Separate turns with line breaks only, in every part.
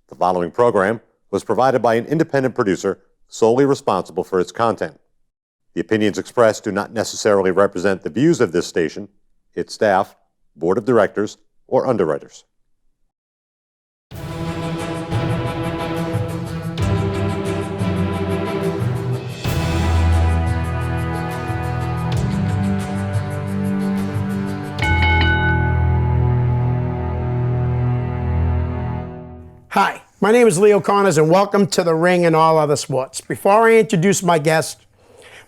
The following program was provided by an independent producer solely responsible for its content. The opinions expressed do not necessarily represent the views of this station, its staff, board of directors, or underwriters.
Hi, my name is Leo Connors and welcome to The Ring and All Other Sports. Before I introduce my guest,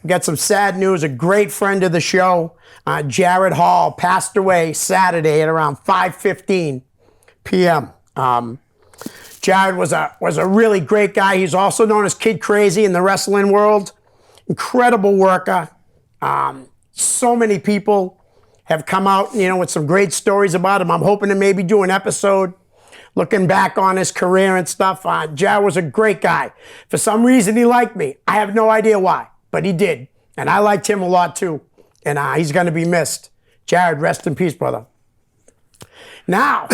we got some sad news. A great friend of the show, Jared Hall, passed away Saturday at around 5:15 p.m. Jared was a really great guy. He's also known as Kid Crazy in the wrestling world. Incredible worker. So many people have come out, with some great stories about him. I'm hoping to maybe do an episode looking back on his career and stuff. Jared was a great guy. For some reason, he liked me. I have no idea why, but he did. And I liked him a lot too. And he's going to be missed. Jared, rest in peace, brother. Now,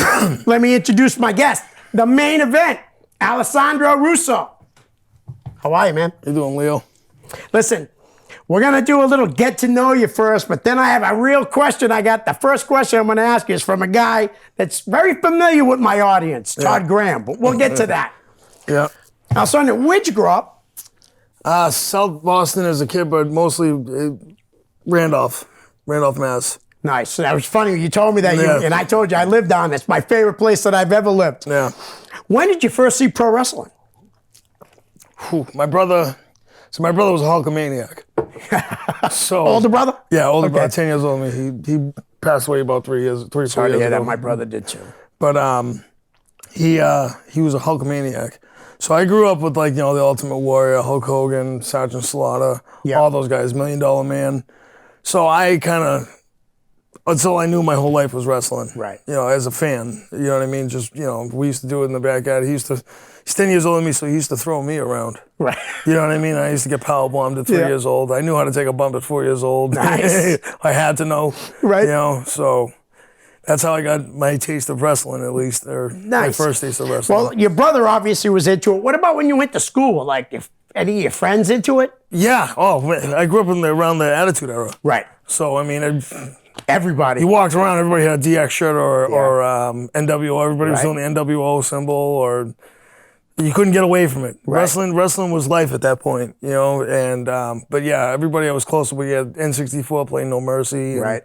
let me introduce my guest, the main event, Alessandro Russo. How are you, man?
How you doing, Leo?
Listen, we're going to do a little get to know you first, but then I have a real question I got. The first question I'm going to ask you is from a guy that's very familiar with my audience, Todd Graham, but we'll get to that.
Yeah.
Alessandro, where'd you grow up?
South Boston as a kid, but mostly Randolph, Mass.
Nice. That was funny. You told me that,
Yeah.
and I told you I lived down. It's my favorite place that I've ever lived.
Yeah.
When did you first see pro wrestling?
My brother was a Hulkamaniac. So
Older brother?
Yeah, older
Okay.
brother, 10 years older than me. He passed away about 3 years, 4 years
Sorry to hear
ago.
that. My brother did too.
But he was a Hulkamaniac. So I grew up with the Ultimate Warrior, Hulk Hogan, Sergeant Slaughter, all those guys, $1 Million Man. So I kind of, until I knew my whole life was wrestling.
Right.
As a fan, you know what I mean? Just, we used to do it in the backyard. He's 10 years older than me, so he used to throw me around.
Right.
You know what I mean? I used to get power bombed at 3 years old. I knew how to take a bump at 4 years old.
Nice.
I had to know.
Right.
So that's how I got my taste of wrestling, at least, or my first taste of wrestling.
Well, your brother obviously was into it. What about when you went to school? Like, if any of your friends into it?
Yeah. Oh, man. I grew up around the Attitude Era.
Right.
So, I mean,
Everybody.
you walked around, everybody had a DX shirt or NWO. Everybody was doing the NWO symbol, or you couldn't get away from it.
Right.
Wrestling was life at that point, and but yeah, everybody I was close with, we had N64 playing No Mercy.
Right.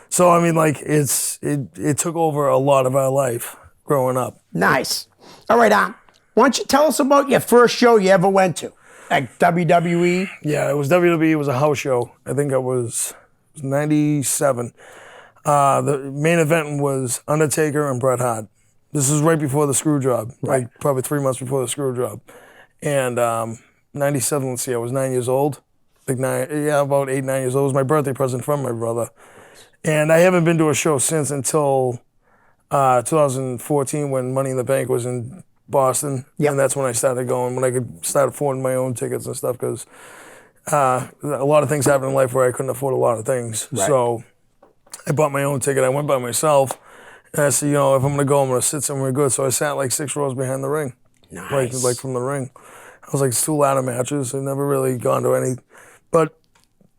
So I mean, it took over a lot of our life growing up.
Nice. All right, why don't you tell us about your first show you ever went to? Like WWE?
Yeah, it was WWE. It was a house show. I think it was 97. The main event was Undertaker and Bret Hart. This is right before the screw job, like probably 3 months before the screw job. And 97, let's see, I was 9 years old. About 8, 9 years old. It was my birthday present from my brother. And I haven't been to a show since until 2014 when Money in the Bank was in Boston. Yep. And that's when I started going, when I could start affording my own tickets and stuff, because a lot of things happened in life where I couldn't afford a lot of things. Right. So I bought my own ticket. I went by myself. And I said, if I'm going to go, I'm going to sit somewhere good. So I sat like 6 rows behind the ring.
Nice.
Like from the ring. I was like, it's 2 ladder matches. I've never really gone to any. But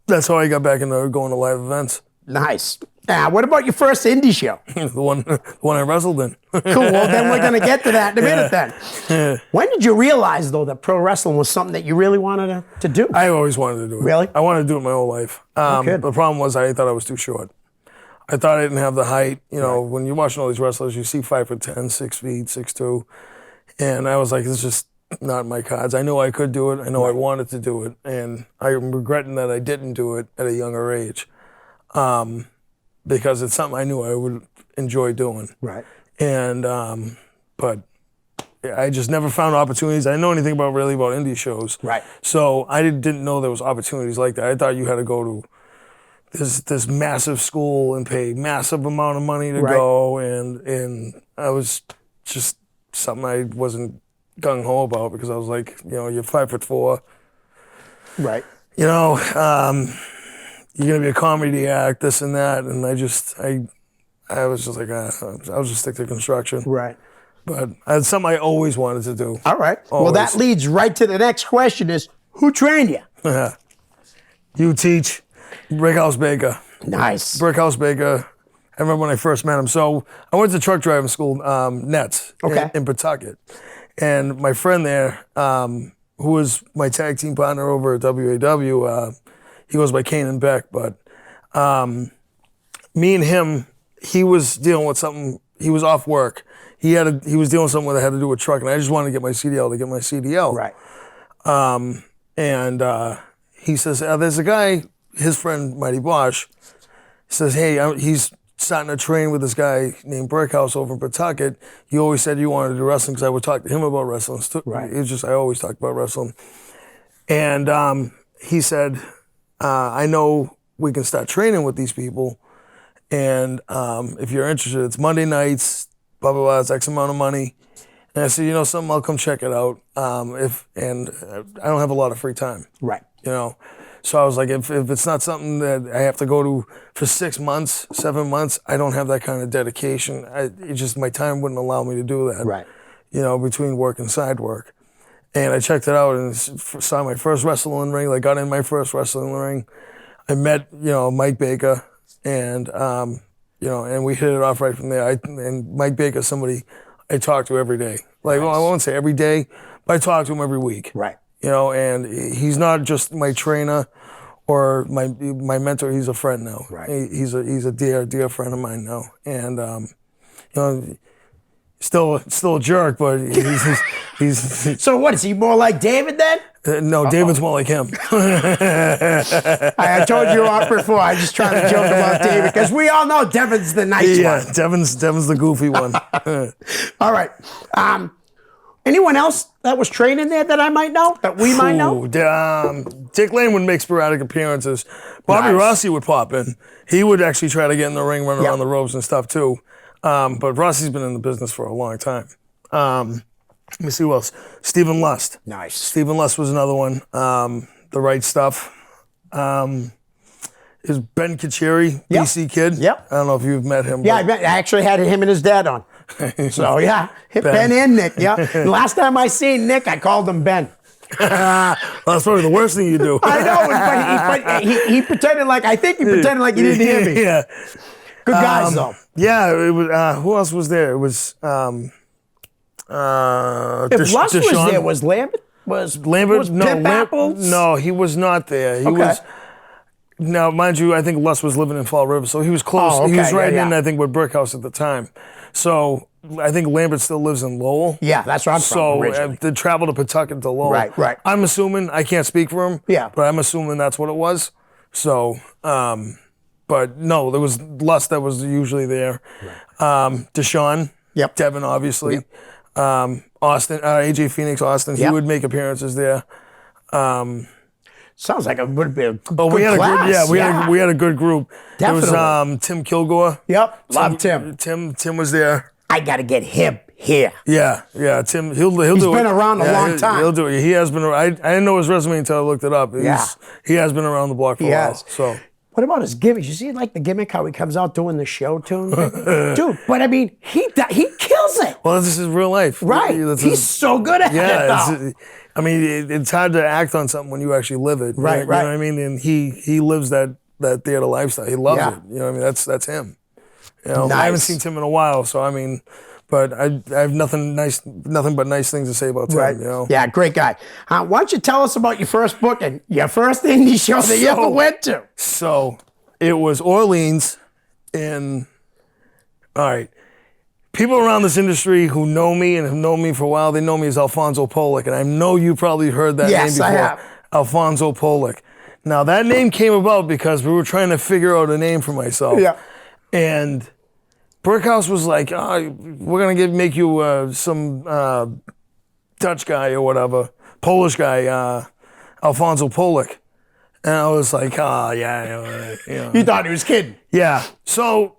that's how I got back into going to live events.
Nice. What about your first indie show?
the one I wrestled in.
Cool. Well, then we're going to get to that in a minute then. When did you realize, though, that pro wrestling was something that you really wanted to do?
I always wanted to do it.
Really?
I wanted to do it my whole life. The problem was I thought I was too short. I thought I didn't have the height. When you're watching all these wrestlers, you see 5'10", 6 feet, 6'2". And I was like, it's just not in my cards. I knew I could do it. I know I wanted to do it. And I'm regretting that I didn't do it at a younger age. Because it's something I knew I would enjoy doing.
Right.
And, but I just never found opportunities. I didn't know anything about indie shows.
Right.
So I didn't know there was opportunities like that. I thought you had to go to this massive school and pay massive amount of money to go. And I was just something I wasn't gung-ho about, because I was like, you're 5'4". Right. You're going to be a comedy act, this and that. And I was just like, I'll just stick to construction.
Right.
but it's something I always wanted to do.
All right. Well, that
Always.
leads right to the next question: is who trained you?
You teach Brickhouse Baker.
Nice.
Brickhouse Baker. I remember when I first met him. So I went to truck driving school, Nets,
Okay.
in Pawtucket. And my friend there, who was my tag team partner over at WAW, he goes by Kane and Beck, but me and him, he was dealing with something, he was off work. He was dealing with something that had to do with truck, and I just wanted to get my CDL to get my CDL.
Right.
And he says, there's a guy, his friend, Mighty Bosch, says, hey, he's starting to train with this guy named Brickhouse over in Pawtucket. You always said you wanted to do wrestling because I would talk to him about wrestling.
Right.
It was just, I always talked about wrestling. And he said, I know we can start training with these people. And if you're interested, it's Monday nights, blah, blah, blah, it's X amount of money. And I said, you know something, I'll come check it out. I don't have a lot of free time.
Right.
You know, so I was like, if it's not something that I have to go to for 6 months, 7 months, I don't have that kind of dedication. It just, my time wouldn't allow me to do that.
Right.
You know, between work and side work. And I checked it out and saw my first wrestling ring. I got in my first wrestling ring. I met, Mike Baker, and and we hit it off right from there. And Mike Baker, somebody I talk to every day. Like, well, I won't say every day, but I talk to him every week.
Right.
And he's not just my trainer or my mentor. He's a friend now.
Right.
He's a dear friend of mine now. And still a jerk, but he's
So what, is he more like David then?
no, David's more like him.
I told you off before, I just trying to joke about David, because we all know Devin's the nice
Yeah,
one.
Devin's the goofy one.
All right. Anyone else that was training there that I might know, that we might know?
Dick Lane would make sporadic appearances. Bobby
Nice.
Rossi would pop in. He would actually try to get in the ring, run around the ropes and stuff too. But Rossi's been in the business for a long time. Let me see who else. Stephen Lust.
Nice.
Stephen Lust was another one. The Right Stuff. Is Ben Kacheri,
Yep.
BC Kid.
Yep.
I don't know if you've met him.
Yeah,
but-
I actually had him and his dad on. So yeah, Ben and Nick. Yeah. Last time I seen Nick, I called him Ben.
Well, that's probably the worst thing you do.
I know, but he pretended like, I think he pretended like he didn't hear me.
Yeah.
Good guys though.
Yeah, it was. Who else was there? It was.
If Lust was
Deshaun.
there, was Lambert? Was
Lambert? No,
Pip Apples?
no, he was not there. He was. Now, mind you, I think Lust was living in Fall River, so he was close.
Oh,
He was
okay,
right
yeah,
in,
yeah.
I think, with Brickhouse at the time. So I think Lambert still lives in Lowell.
Yeah, that's where I'm from
So
originally.
they traveled to Pawtucket to Lowell.
Right.
I'm assuming, I can't speak for him.
Yeah.
But I'm assuming that's what it was. So, but no, there was Lust that was usually there. Deshaun.
Yep.
Devin, obviously. Austin, AJ Phoenix, Austin. He
Yep.
would make appearances there.
Sounds like it would be a good
Oh, we had
class.
a good, we had a good group. There was
Definitely.
Tim Kilgore.
Yep, love Tim.
Tim was there.
I got to get him here.
Yeah. Tim. He'll do it.
He's been around a long time.
He'll do it. He has been. I didn't know his resume until I looked it up. He has been around the block for a while.
has.
So.
What about his gimmicks? You see, like the gimmick how he comes out doing the show tune, dude. But I mean, he kills it.
Well, this is real life.
Right. He's so good at it. Though.
I mean, it's hard to act on something when you actually live it.
Right,
You know what I mean? And he lives that theater lifestyle. He loves
Yeah.
it. You know what I mean? That's him. You know,
Nice.
I haven't seen Tim in a while, so I mean, but I have nothing but nice things to say about Tim.
Right.
You know?
Yeah, great guy. Why don't you tell us about your first booking, your first indie show that you ever went to?
So it was Orleans in, all right, people around this industry who know me and have known me for a while, they know me as Alfonso Pollock, and I know you probably heard that
Yes,
name
I
before.
have.
Alfonso Pollock. Now that name came about because we were trying to figure out a name for myself.
Yeah.
And Brickhouse was like, we're going to make you some Dutch guy or whatever, Polish guy, Alfonso Pollock. And I was like, yeah.
You thought he was kidding.
Yeah. So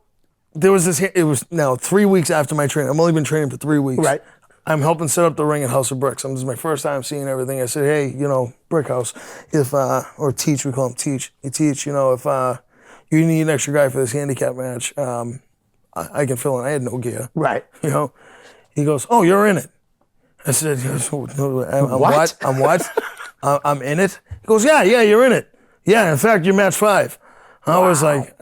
there was this, it was now 3 weeks after my training. I've only been training for 3 weeks.
Right.
I'm helping set up the ring at House of Bricks. This is my first time seeing everything. I said, hey, Brickhouse, if, or Teach, we call him Teach. Hey, Teach, if you need an extra guy for this handicap match, I can fill in. I had no gear.
Right.
He goes, "Oh, you're in it." I said, "I'm what? I'm what? I'm in it." He goes, "Yeah, you're in it. Yeah, in fact, you're match 5." I was like,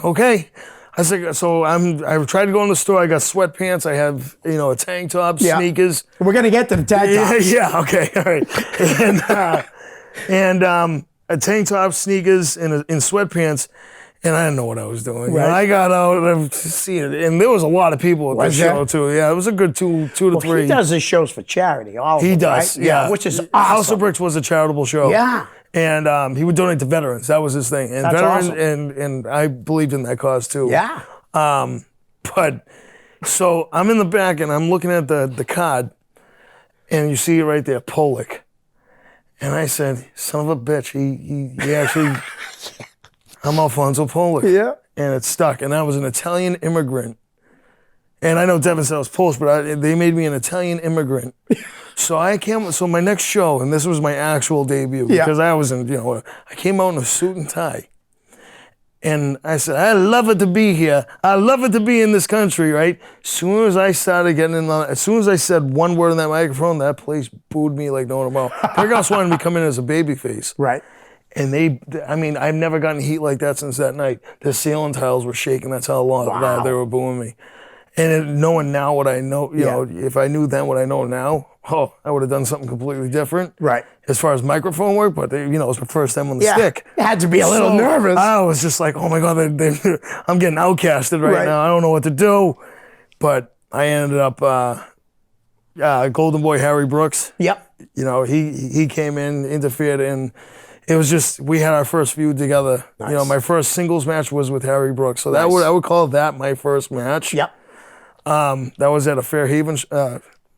"Okay." I said, "So I tried to go in the store. I got sweatpants. I have a tank top, sneakers."
We're gonna get to the tank tops.
Yeah. Okay. All right. And a tank top, sneakers, and in sweatpants. And I didn't know what I was doing.
Right.
I got out and and there was a lot of people at the show too. Yeah, it was a good two to three.
He does his shows for charity.
He does,
right?
yeah.
Which is awesome.
House of Bricks was a charitable show.
Yeah.
And he would donate to veterans. That was his thing. And
That's
veterans,
awesome.
and I believed in that cause too.
Yeah.
But so I'm in the back and I'm looking at the card, and you see it right there, Pollock. And I said, "Son of a bitch, he actually." I'm Alfonso Pollock.
Yeah.
And it stuck. And I was an Italian immigrant. And I know Devin said I was Polish, but they made me an Italian immigrant. So my next show, and this was my actual debut, because I was I came out in a suit and tie. And I said, "I love it to be here. I love it to be in this country," right? As soon as I started getting as soon as I said one word on that microphone, that place booed me like no tomorrow. Playhouse wanted me to come in as a babyface.
Right.
And I've never gotten heat like that since that night. The ceiling tiles were shaking. That's how long they were booing me. And knowing now what I know, if I knew then what I know now, I would have done something completely different.
Right.
As far as microphone work, but it was my first time on the stick.
You had to be a little nervous.
I was just like, oh my God, I'm getting outcasted right now. I don't know what to do. But I ended up, Golden Boy Harry Brooks.
Yep.
He came in, interfered, and it was just, we had our first feud together.
Nice.
My first singles match was with Harry Brooks. So I would call that my first match.
Yep.
That was at a Fairhaven.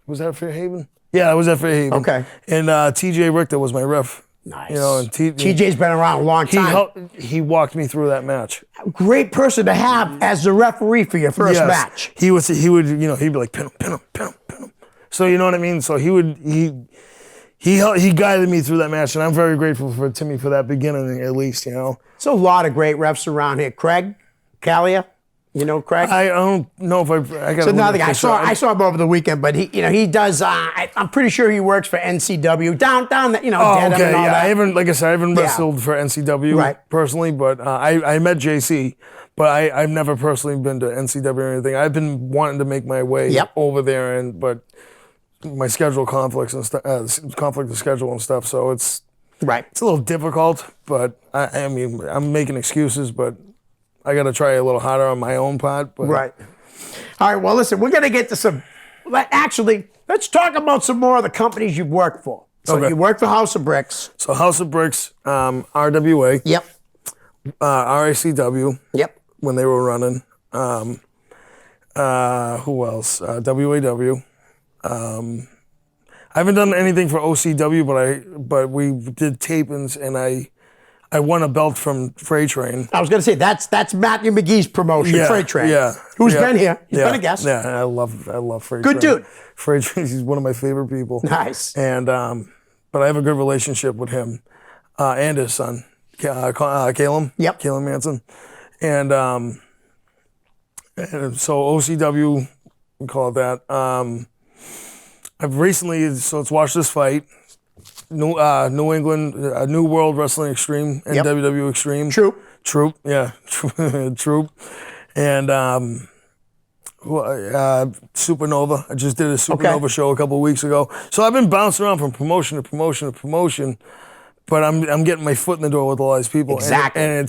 Was that a Fairhaven? Yeah, it was at Fairhaven.
Okay.
And TJ Richter was my ref.
Nice.
And
TJ's been around a long time.
He walked me through that match.
Great person to have as the referee for your first match.
He would, he'd be like, pin him. So you know what I mean? So he guided me through that match, and I'm very grateful for Timmy for that beginning, at least, There's
a lot of great refs around here. Craig Callia, Craig?
I don't know if I got.
So another guy. I saw him over the weekend, but he does. I'm pretty sure he works for NCW down that Dedham and all that.
I haven't wrestled for NCW personally, but I met JC, but I've never personally been to NCW or anything. I've been wanting to make my way over there, but my schedule conflicts and conflict of schedule and stuff. So it's a little difficult, but I'm making excuses, but I got to try a little harder on my own part. But.
Right. All right. Well, listen, we're going to get to some. Actually, let's talk about some more of the companies you've worked for. So you worked for House of Bricks.
So House of Bricks, RWA.
Yep.
RICW.
Yep.
When they were running. Who else? WAW. I haven't done anything for OCW, but we did tapings, and I won a belt from Freight Train.
I was going to say that's Matthew McGee's promotion, Freight Train.
Yeah,
who's been here? He's been a guest.
Yeah, I love Freight Train.
Good dude.
Freight Train, he's one of my favorite people.
Nice.
And but I have a good relationship with him and his son, Caleb.
Yep.
Caleb Manson, and so OCW, we call it that. I've recently, so let's watch this fight. New England, New World Wrestling Extreme and WWE Extreme. Troop, yeah. Troop. And Supernova. I just did a Supernova show a couple of weeks ago. So I've been bouncing around from promotion to promotion to promotion, but I'm getting my foot in the door with all these people.
Exactly.
And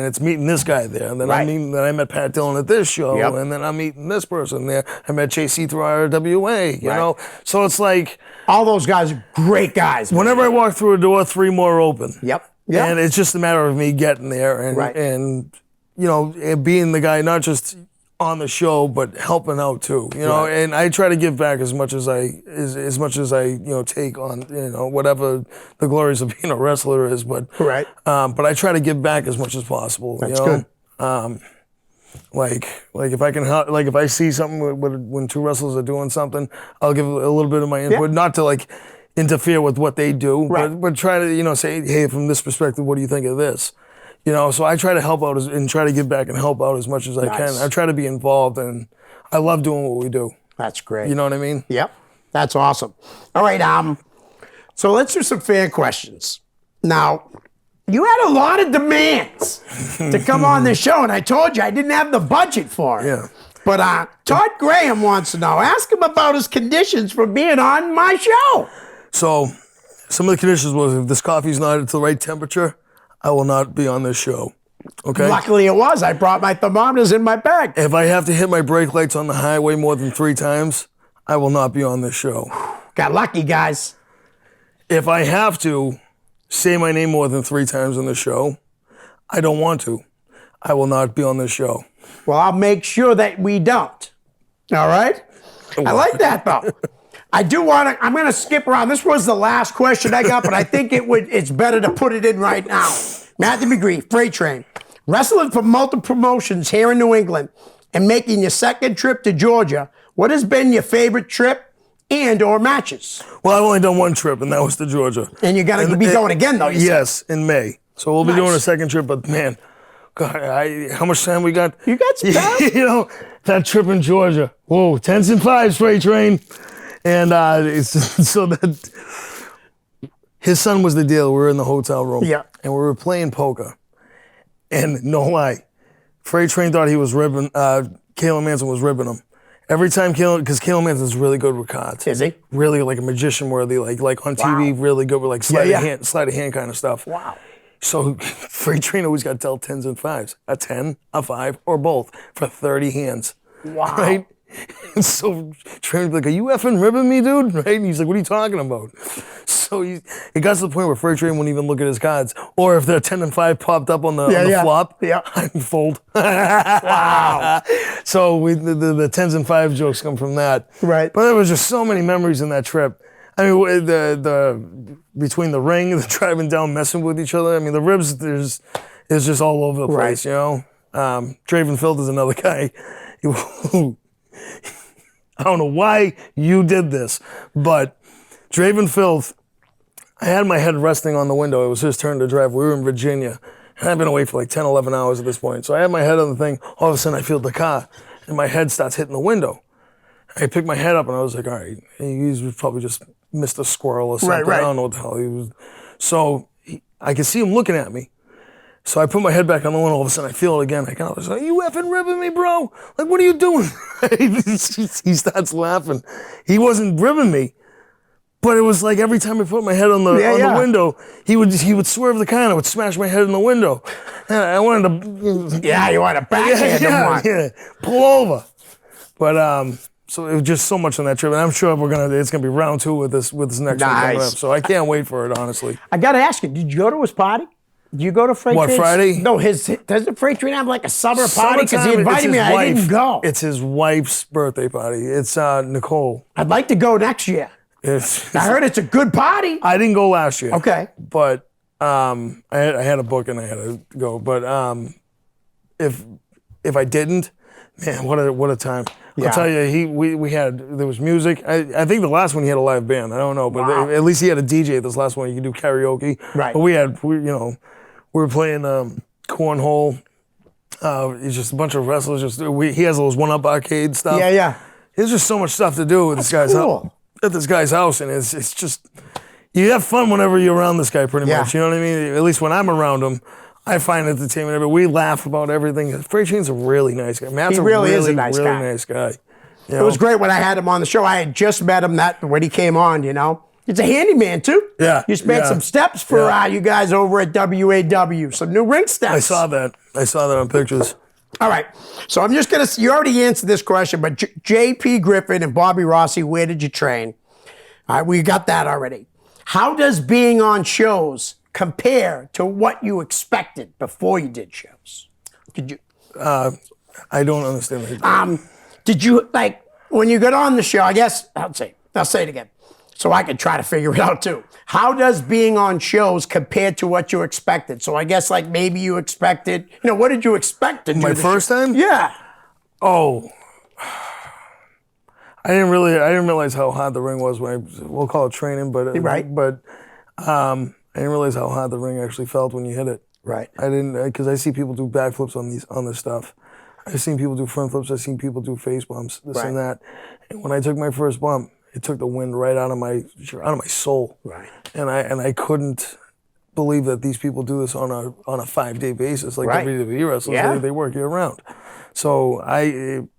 it's meeting this guy there. And then I met Pat Dillon at this show. And then I'm meeting this person there. I met JC through RWA, you know? So it's like...
all those guys are great guys.
Whenever I walk through a door, 3 more open.
Yep.
And it's just a matter of me getting there and being the guy, not just on the show, but helping out too. And I try to give back as much as I take on, whatever the glories of being a wrestler is. But but I try to give back as much as possible.
That's good.
Like if I can help, like if I see something when 2 wrestlers are doing something, I'll give a little bit of my input, not to interfere with what they do, but try to say, hey, from this perspective, what do you think of this? So I try to help out and try to give back and help out as much as I can. I try to be involved, and I love doing what we do.
That's great.
You know what I mean?
Yep. That's awesome. All right. So let's do some fan questions. Now, you had a lot of demands to come on this show, and I told you I didn't have the budget for it.
Yeah.
But Todd Graham wants to know. Ask him about his conditions for being on my show.
So some of the conditions was if this coffee's not at the right temperature, I will not be on this show. Okay?
Luckily it was. I brought my thermometers in my bag.
If I have to hit my brake lights on the highway more than 3 times, I will not be on this show.
Got lucky, guys.
If I have to say my name more than 3 times on the show, I don't want to. I will not be on this show.
Well, I'll make sure that we don't. All right? I like that, though. I do want to, I'm going to skip around. This was the last question I got, but I think it's better to put it in right now. Matthew McGree, Freight Train. Wrestling for multiple promotions here in New England and making your second trip to Georgia, what has been your favorite trip and or matches?
Well, I've only done one trip, and that was to Georgia.
And you're going to be going again, though, you said.
Yes, in May. So we'll be doing a second trip, but man, God, how much time we got?
You got some time.
You know, that trip in Georgia. Whoa, 10s and 5s, Freight Train. And it's so that his son was the deal. We were in the hotel room.
Yeah.
And we were playing poker. And no lie, Freight Train thought he was ribbing, Kayla Manson was ribbing him. Every time because Kayla Manson's really good with cards.
Is he?
Really like a magician worthy, like on TV, really good with like sleight of hand kind of stuff.
Wow.
So Freight Train always got dealt 10s and 5s. A 10, a 5, or both for 30 hands.
Wow.
Right? And so Train would be like, are you effing ribbing me, dude? Right? And he's like, what are you talking about? So it got to the point where Freight Train wouldn't even look at his cards. Or if the 10 and 5 popped up on the flop, I'd fold. Wow. So the 10s and 5 jokes come from that.
Right.
But there was just so many memories in that trip. I mean, the between the ring, the driving down, messing with each other. I mean, the ribs, is just all over the place, you know? Draven Field is another guy who, I don't know why you did this, but Draven Filth, I had my head resting on the window. It was his turn to drive. We were in Virginia. And I've been away for like 10, 11 hours at this point. So I had my head on the thing. All of a sudden, I feel the car, and my head starts hitting the window. I picked my head up, and I was like, all right, he's probably just missed a squirrel or something.
Right.
I don't know what the hell he was. So I could see him looking at me. So I put my head back on the window. All of a sudden, I feel it again. I was like, you effing ribbing me, bro? Like, what are you doing? He starts laughing. He wasn't ribbing me, but it was like every time I put my head on the window, he would swerve the car and I would smash my head in the window. And I wanted to...
Yeah, you want to backhand him one.
Pull over. But... So it was just so much on that trip, and I'm sure it's gonna be round 2 with this next one coming up. So I can't wait for it, honestly.
I gotta ask you, did you go to his party? Did you go to Freight Train?
What, Friday?
No, does the Freight Train have like a summer party? Because he invited me, I didn't go.
It's his wife's birthday party. It's Nicole.
I'd like to go next year. I heard it's a good party.
I didn't go last year.
Okay.
But I had a book and I had to go. But if I didn't, man, what a time. I'll tell you, there was music. I think the last one he had a live band. I don't know, but at least he had a DJ. This last one you could do karaoke.
Right.
But we were playing cornhole. It's just a bunch of wrestlers. He has those 1-Up arcade stuff.
Yeah.
There's just so much stuff to do with this guy's house. At this guy's house, and it's just you have fun whenever you're around this guy. Pretty much, you know what I mean. At least when I'm around him. I find entertainment. We laugh about everything. Freight Train's a really nice guy. Matt's
he really is a
nice guy. You know?
It was great when I had him on the show. I had just met him when he came on, you know. He's a handyman, too.
Yeah.
You spent some steps for you guys over at WAW, some new ring steps.
I saw that on pictures.
All right. So I'm just going to, you already answered this question, but JP Griffin and Bobby Rossi, where did you train? All right, we got that already. How does being on shows compare to what you expected before you did shows? Did you?
I don't understand that.
Did you, like, when you got on the show, I guess, I'll say it again, so I could try to figure it out too. How does being on shows compare to what you expected? So I guess, like, maybe you expected, what did you expect to do?
My first time?
Yeah.
Oh. I didn't realize how hard the ring was we'll call it training, but
right.
But I didn't realize how hard the ring actually felt when you hit it.
Right.
I didn't, because I see people do backflips on this stuff. I've seen people do front flips. I've seen people do face bumps, this
Right.
and that. And when I took my first bump, it took the wind right out of my soul.
Right.
And I couldn't believe that these people do this on a 5-day basis, like
Right.
WWE wrestlers.
Yeah.
They work year round. So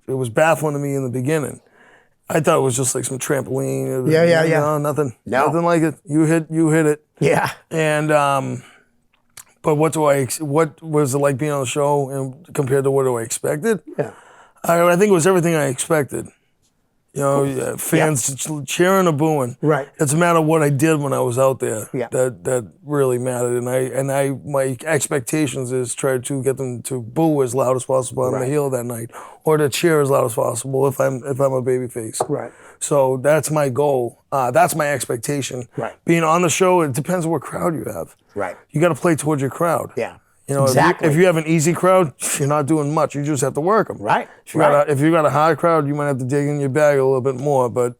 it was baffling to me in the beginning. I thought it was just like some trampoline.
Yeah.
No, nothing.
No.
Nothing like it. You hit it.
Yeah.
And but what was it like being on the show and compared to what I expected?
Yeah.
I think it was everything I expected. You know, fans cheering or booing.
Right.
It's a matter of what I did when I was out there.
Yeah.
That really mattered. And I my expectations is try to get them to boo as loud as possible on the heel that night, or to cheer as loud as possible if I'm a babyface.
Right.
So that's my goal. That's my expectation.
Right.
Being on the show, it depends on what crowd you have.
Right.
You got to play towards your crowd.
Yeah.
You know,
Exactly.
if you have an easy crowd, you're not doing much. You just have to work them.
Right.
If you got a hard crowd, you might have to dig in your bag a little bit more. But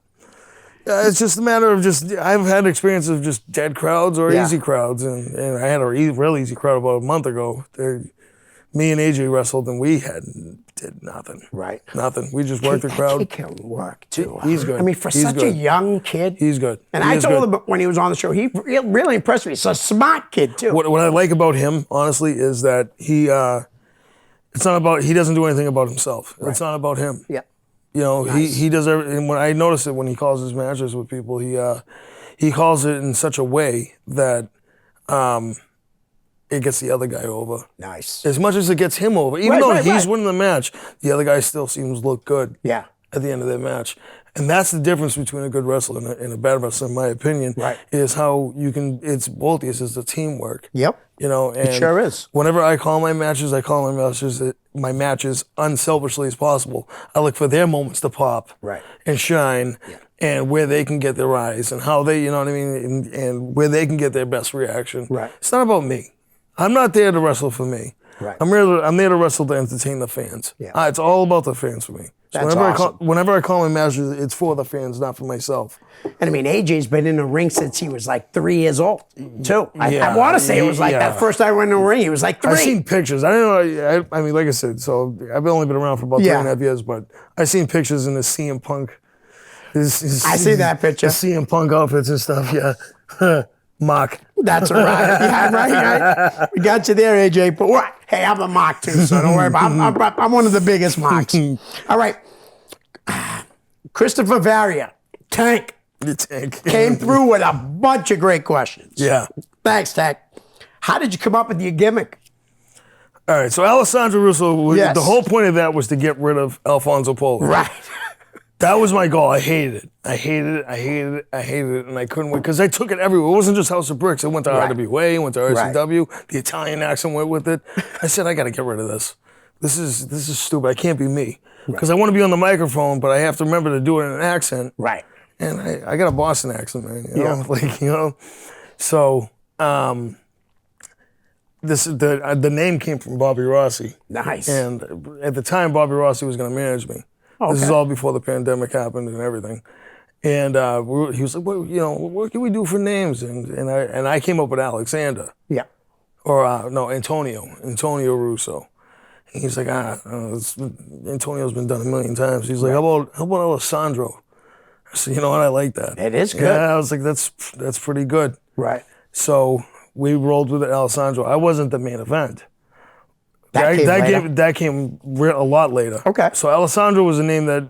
it's just a matter of I've had experience of just dead crowds or easy crowds, and I had a real easy crowd about a month ago. Me and AJ wrestled, and we did nothing.
Right.
Nothing. We just worked the crowd.
He can work too.
He's good.
I mean, for
He's
such a
good.
young kid.
He's good.
And
He
I
is
told
good.
him when he was on the show, he really impressed me. He's a smart kid too.
What I like about him, honestly, is that he doesn't do anything about himself. It's not about him.
Yeah.
You know, he does everything. And when I notice it when he calls his matches with people, he calls it in such a way that it gets the other guy over.
Nice.
As much as it gets him over. Even though he's winning the match, the other guy still seems to look good
Yeah.
at the end of their match. And that's the difference between a good wrestler and a bad wrestler, in my opinion.
Right.
Is how you can, it's both these, it's the teamwork.
Yep.
You know, and
It sure is.
whenever I call my matches, my matches unselfishly as possible. I look for their moments to pop
Right.
and shine, and where they can get their eyes and how they, you know what I mean, and where they can get their best reaction.
Right.
It's not about me. I'm not there to wrestle for me.
Right.
I'm there to wrestle to entertain the fans.
Yeah.
It's all about the fans for me. So
That's awesome.
whenever I call my matches, it's for the fans, not for myself.
And I mean, AJ's been in the ring since he was like 3 years old, too. I
Yeah.
want to say it was like that first time I went in the ring, he was like 3.
I've seen pictures. I don't know. I mean, like I said, so I've only been around for about 3.5 years, but I've seen pictures in the CM Punk.
I see that picture.
The CM Punk outfits and stuff. Yeah, mock.
That's right. Yeah, right. We got you there, AJ. But what? Hey, I'm a mock too, so don't worry about it. I'm one of the biggest mocks. All right. Christopher Varia, Tank,
The Tank
came through with a bunch of great questions.
Yeah.
Thanks, Tank. How did you come up with your gimmick?
All right. So Alessandro Russo.
Yes.
The whole point of that was to get rid of Alfonso Polo.
Right.
That was my goal. I hated it. I hated it, and I couldn't wait because I took it everywhere. It wasn't just House of Bricks. It went to RWA, went to RCW. The Italian accent went with it. I said, I got to get rid of this. This is stupid. I can't be me because I want to be on the microphone, but I have to remember to do it in an accent.
Right.
And I got a Boston accent, man. You know? So the name came from Bobby Rossi.
Nice.
And at the time, Bobby Rossi was going to manage me.
Okay.
This is all before the pandemic happened and everything. And he was like, well, you know, what can we do for names? And I came up with Alexander.
Yeah.
Or no, Antonio Russo. And he's like, Antonio's been done a million times. He's like, how about Alessandro? I said, you know what, I like that.
It is good.
Yeah, I was like, that's pretty good.
Right.
So we rolled with Alessandro. I wasn't the main event.
That
came a lot later.
Okay.
So Alessandro was a name that.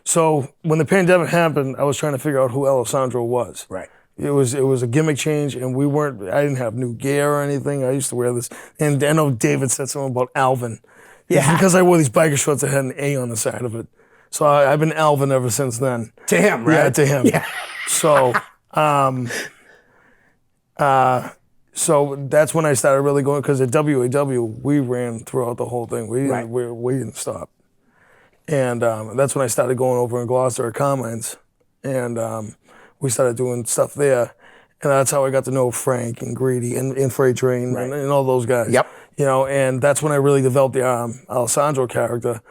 So when the pandemic happened, I was trying to figure out who Alessandro was.
Right.
It was a gimmick change, and I didn't have new gear or anything. I used to wear this, and I know David said something about Alvin.
Yeah.
It's because I wore these biker shorts that had an A on the side of it. So I've been Alvin ever since then.
To him, right?
Yeah, to him.
Yeah.
So, so that's when I started really going, because at WAW, we ran throughout the whole thing. We didn't stop. And that's when I started going over in Gloucester at Carmine's. And we started doing stuff there. And that's how I got to know Frank and Greedy and Freight Train and all those guys.
Yep.
You know, and that's when I really developed the Alessandro character.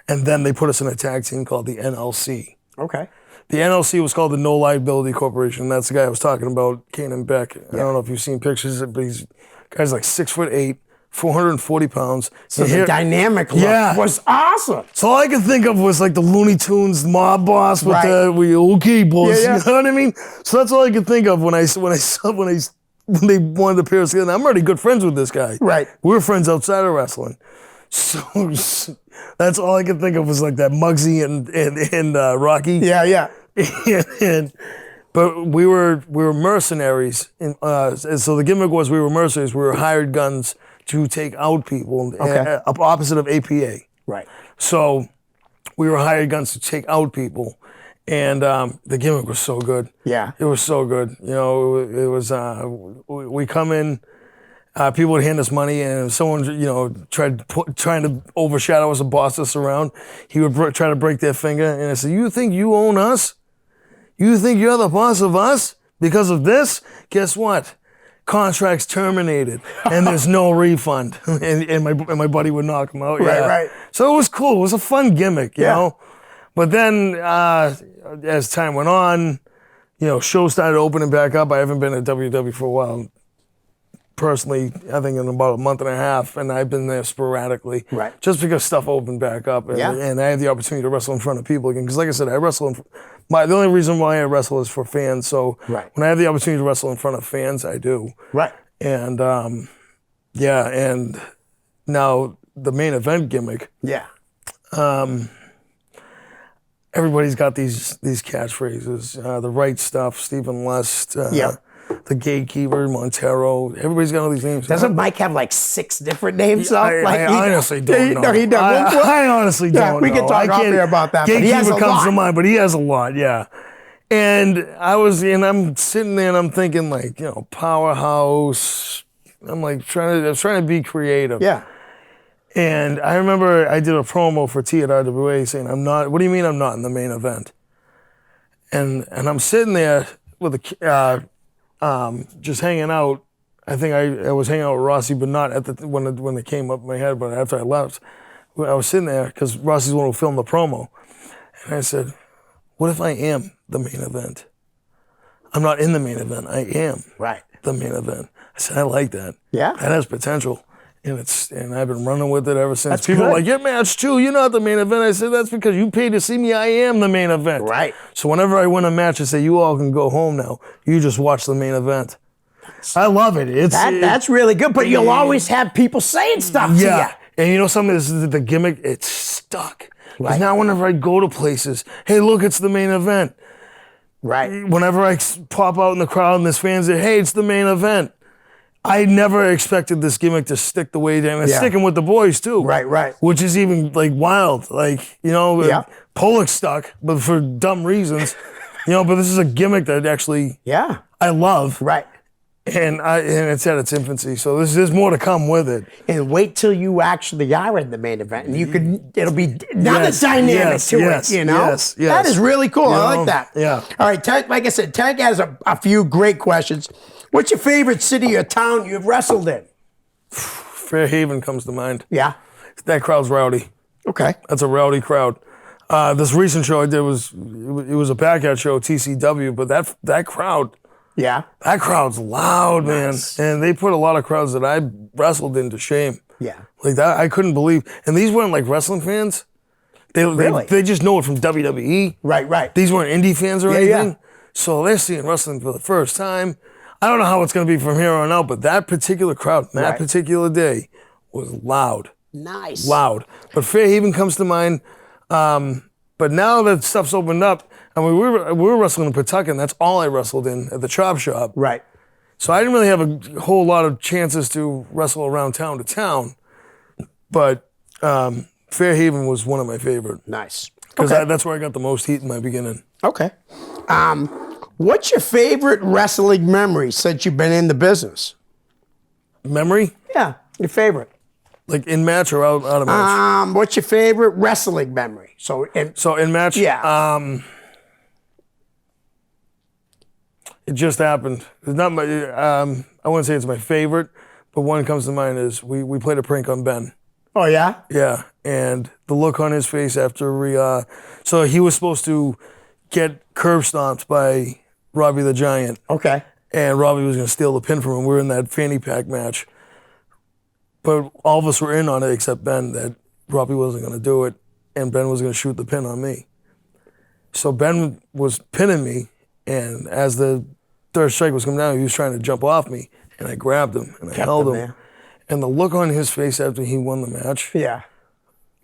And then they put us in a tag team called the NLC.
Okay.
The NLC was called the No Liability Corporation. That's the guy I was talking about, Kanan Beck. I don't know if you've seen pictures, but he's guy's like 6'8", 440 pounds.
So
And
the
here-
dynamic look
Yeah.
was awesome.
So all I could think of was like the Looney Tunes mob boss with
Right.
okay, boys.
Yeah, yeah.
You know what I mean? So that's all I could think of when they wanted to pair us together. I'm already good friends with this guy.
Right.
We were friends outside of wrestling. So that's all I could think of was like that Muggsy and Rocky.
Yeah, yeah.
But we were mercenaries, and so the gimmick was we were mercenaries. We were hired guns to take out people,
Okay.
opposite of APA.
Right.
So we were hired guns to take out people, and the gimmick was so good.
Yeah.
It was so good. You know, it was. We come in. People would hand us money, and if someone, trying to overshadow us and boss us around, he would try to break their finger. And I said, "You think you own us? You think you're the boss of us because of this? Guess what? Contract's terminated, and there's no refund." And my buddy would knock him out.
Right,
Yeah.
right.
So it was cool. It was a fun gimmick, you
Yeah.
know. But then as time went on, shows started opening back up. I haven't been at WWE for a while. Personally, I think in about a month and a half, and I've been there sporadically.
Right.
Just because stuff opened back up, and,
Yeah.
and I had the opportunity to wrestle in front of people again. Because like I said, I wrestle the only reason why I wrestle is for fans. So
Right.
when I have the opportunity to wrestle in front of fans, I do.
Right.
And and now the main event gimmick,
Yeah.
everybody's got these catchphrases. The right stuff, Stephen Lust.
Yeah.
The Gatekeeper, Montero. Everybody's got all these names.
Doesn't Mike have like 6 different names?
I honestly don't know.
No, he doesn't.
I honestly
Yeah,
don't
we
know.
can talk off air about that, but he has
Gatekeeper
a
comes
lot.
to mind, but he has a lot, yeah. And I'm sitting there and I'm thinking like, powerhouse. I'm like trying to be creative.
Yeah.
And I remember I did a promo for T at RWA saying, what do you mean I'm not in the main event? And I'm sitting there with just hanging out. I think I was hanging out with Rossi, but not when it came up in my head, but after I left. I was sitting there because Rossi's the one who filmed the promo. And I said, what if I am the main event? I'm not in the main event. I am
Right.
the main event. I said, I like that.
Yeah.
That has potential. And I've been running with it ever since.
That's
People are
good.
like, you're match 2, you're not the main event. I said, that's because you paid to see me. I am the main event.
Right.
So whenever I win a match, I say, you all can go home now. You just watch the main event. I love it.
That's really good, but you'll always have people saying stuff to
yeah.
you.
And something, this is the gimmick, it's stuck. Because
Right.
now whenever I go to places, hey, look, it's the main event.
Right.
Whenever I pop out in the crowd and there's fans that, hey, it's the main event. I never expected this gimmick to stick the way down. It's
Yeah.
sticking with the boys too.
Right, right.
Which is even like wild. Like,
Yeah.
Pollock's stuck, but for dumb reasons. But this is a gimmick that actually
Yeah.
I love.
Right.
And it's at its infancy. So there's more to come with it.
And wait till you actually are in the main event, and it'll be another
Yes,
dynamic
yes,
to
yes,
it,
yes, yes.
That is really cool. I like that.
Yeah.
All right, Tank, like I said, Tank has a few great questions. What's your favorite city or town you've wrestled in?
Fairhaven comes to mind.
Yeah.
That crowd's rowdy.
Okay.
That's a rowdy crowd. This recent show I did it was a backyard show, TCW, but that crowd,
Yeah.
that crowd's loud, man. And they put a lot of crowds that I wrestled in to shame.
Yeah.
Like that, I couldn't believe. And these weren't like wrestling fans.
Really?
They just know it from WWE.
Right, right.
These weren't indie fans or
Yeah,
anything.
yeah.
So they're seeing wrestling for the first time. I don't know how it's going to be from here on out, but that particular crowd, that
Right.
particular day, was loud.
Nice.
Loud. But Fairhaven comes to mind. But now that stuff's opened up, I mean, we were wrestling in Pawtucket, and that's all I wrestled in at the Chop Shop.
Right.
So I didn't really have a whole lot of chances to wrestle around town to town. But Fairhaven was one of my favorite.
Nice.
Because
Okay.
that's where I got the most heat in my beginning.
Okay. What's your favorite wrestling memory since you've been in the business?
Memory?
Yeah, your favorite.
Like in match or out of match?
What's your favorite wrestling memory? So
In match?
Yeah.
It just happened. It's not my. I wouldn't say it's my favorite, but one comes to mind is we played a prank on Ben.
oh yeah,
Yeah, and the look on his face after so he was supposed to get curb stomped by Robbie the Giant,
okay,
and Robbie was going to steal the pin from him. We were in that fanny pack match. But all of us were in on it except Ben, that Robbie wasn't going to do it, and Ben was going to shoot the pin on me. So Ben was pinning me, and as the third strike was coming down, he was trying to jump off me, and I grabbed him, and I held him.
there.
And the look on his face after he won the match,
Yeah.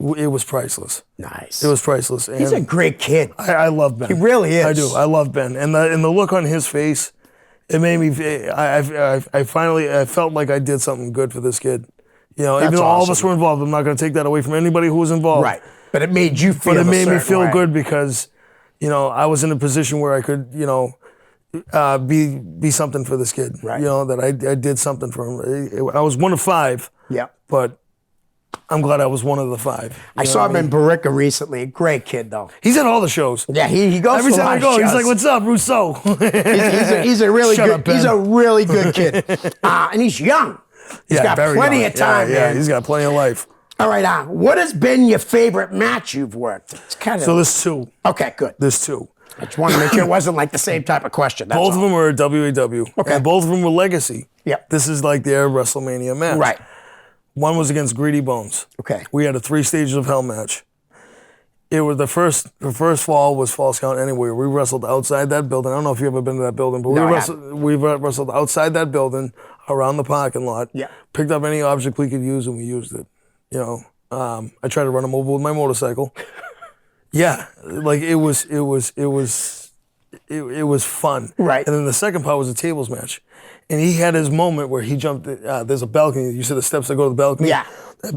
it was priceless.
Nice.
It was priceless. And
He's a great kid.
I love Ben.
He really is.
I do. I love Ben, and the look on his face, it made me. I finally felt like I did something good for this kid. You know, even though all of us
awesome.
were involved, I'm not going to take that away from anybody who was involved.
Right. But it made you feel
But it
a
made me
certain
feel
way.
good because, you know, I was in a position where I could, you know, be something for this kid.
Right.
You know, that I did something for him. I was one of 5.
Yeah.
But I'm glad I was one of the 5.
I saw him in Barica recently. Great kid, though.
He's at all the shows.
Yeah, he goes
Every
to a
time
lot
I
of
go, he's
shows.
like, "What's up, Russo?"
He's a really
Shut
good.
up, Ben.
He's a really good kid, and he's young. He's got
very
plenty
young.
of time,
yeah,
man.
he's got plenty of life.
All right, what has been your favorite match you've worked? It's kind of
So there's 2.
okay. Good.
There's 2.
I just wanted to make sure it wasn't like the same type of question. That's
Both of
all.
them were at WAW.
Okay.
And both of them were legacy.
Yep.
This is like their WrestleMania match.
Right.
One was against Greedy Bones.
Okay.
We had a 3 stages of hell match. It was the first fall was Falls Count Anywhere. We wrestled outside that building. I don't know if you've ever been to that building, but
No, I
we wrestled outside that building around the parking lot.
Yeah.
Picked up any object we could use and we used it. You know, I tried to run him over with my motorcycle. Yeah, like it was fun.
Right.
And then the second part was a tables match. And he had his moment where he jumped, there's a balcony, you see the steps that go to the balcony?
Yeah.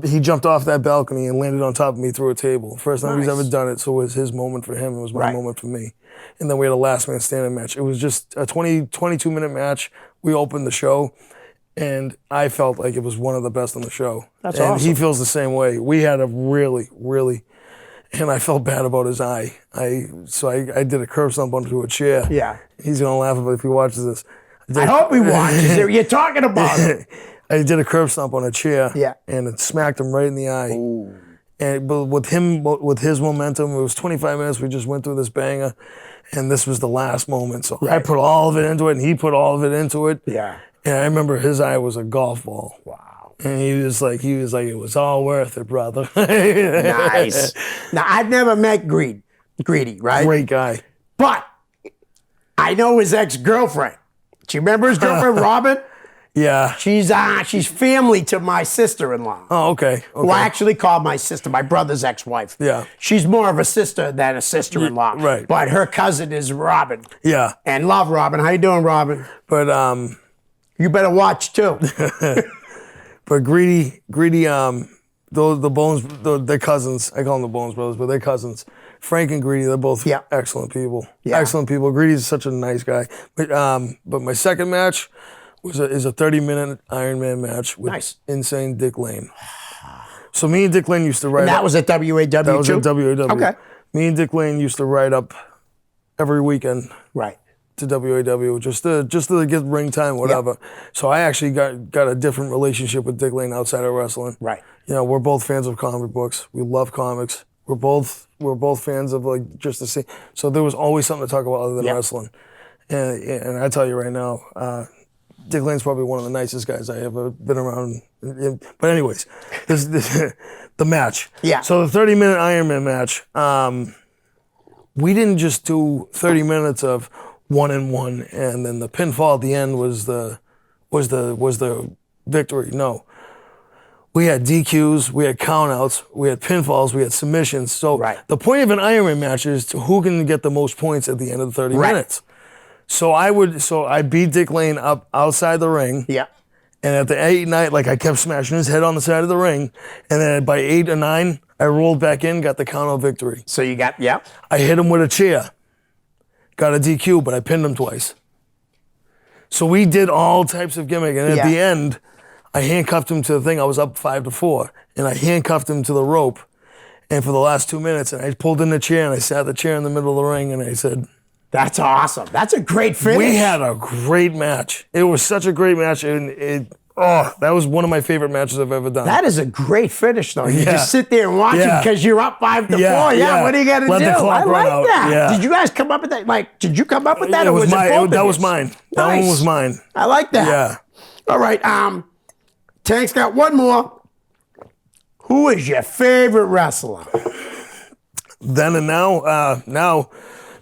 He jumped off that balcony and landed on top of me through a table. First time he's
Nice.
ever done it, so it was his moment for him, it was my
Right.
moment for me. And then we had a last man standing match. It was just a 22-minute match. We opened the show, and I felt like it was one of the best on the show.
That's
and
awesome.
he feels the same way. We had a really, and I felt bad about his eye. So I did a curb stomp onto a chair.
Yeah.
He's gonna laugh if he watches this.
I hope he watches it. You're talking about it.
I did a curb stomp on a chair.
Yeah.
And it smacked him right in the eye.
Ooh.
But with his momentum, it was 25 minutes. We just went through this banger, and this was the last moment. So I put all of it into it, and he put all of it into it.
Yeah.
And I remember his eye was a golf ball.
Wow.
And he was like, it was all worth it, brother.
Nice. Now I've never met Greedy, right?
Great guy.
But I know his ex-girlfriend. Do you remember his girlfriend, Robin?
Yeah.
She's family to my sister-in-law.
Oh, okay.
Who I actually called my sister, my brother's ex-wife.
Yeah.
She's more of a sister than a sister-in-law.
right.
But her cousin is Robin.
Yeah.
And love Robin. How you doing, Robin?
But
You better watch too.
But Greedy, the Bones, they're cousins. I call them the Bones Brothers, but they're cousins. Frank and Greedy, they're both
Yeah.
excellent people.
Yeah.
Excellent people. Greedy's such a nice guy. But my second match is a 30-minute Iron Man match with
Nice.
Insane Dick Lane. So me and Dick Lane used to ride.
That was at WAW
that was
too?
at WAW.
Okay.
Me and Dick Lane used to ride up every weekend
Right.
to WAW just to get ring time, whatever. So I actually got a different relationship with Dick Lane outside of wrestling.
Right.
You know, we're both fans of comic books. We love comics. We're both fans of like just the same. So there was always something to talk about other than
Yep.
wrestling. And I tell you right now, Dick Lane's probably one of the nicest guys I ever been around. But anyways, this the match.
Yeah.
So the 30-minute Iron Man match. We didn't just do 30 minutes of 1-1, and then the pinfall at the end was the victory. No. We had DQs, we had countouts, we had pinfalls, we had submissions. So
Right.
the point of an Iron Man match is to who can get the most points at the end of the 30
Right.
minutes. So I beat Dick Lane up outside the ring.
Yeah.
And at the 8th night, like I kept smashing his head on the side of the ring. And then by 8 or 9, I rolled back in, got the count out victory.
So you got, yeah.
I hit him with a chair. Got a DQ, but I pinned him twice. So we did all types of gimmick. And at
Yeah.
the end, I handcuffed him to the thing. I was up 5-4. And I handcuffed him to the rope. And for the last 2 minutes, and I pulled in the chair and I sat the chair in the middle of the ring and I said,
That's awesome. That's a great finish.
we had a great match. It was such a great match. And that was one of my favorite matches I've ever done.
That is a great finish, though. You
Yeah.
just sit there and watch it
Yeah.
because you're up 5-4.
Yeah,
Yeah,
yeah.
what are you gonna
Let
do?
the clock
I
run
like
out.
that.
Yeah.
Did you guys come up with that? Like, did you come up with that, or
It was
was
mine.
it both
That
of
was
yours?
mine. That
Nice.
one was mine.
I like that.
Yeah.
All right. Tank's got one more. Who is your favorite wrestler?
Then and now, now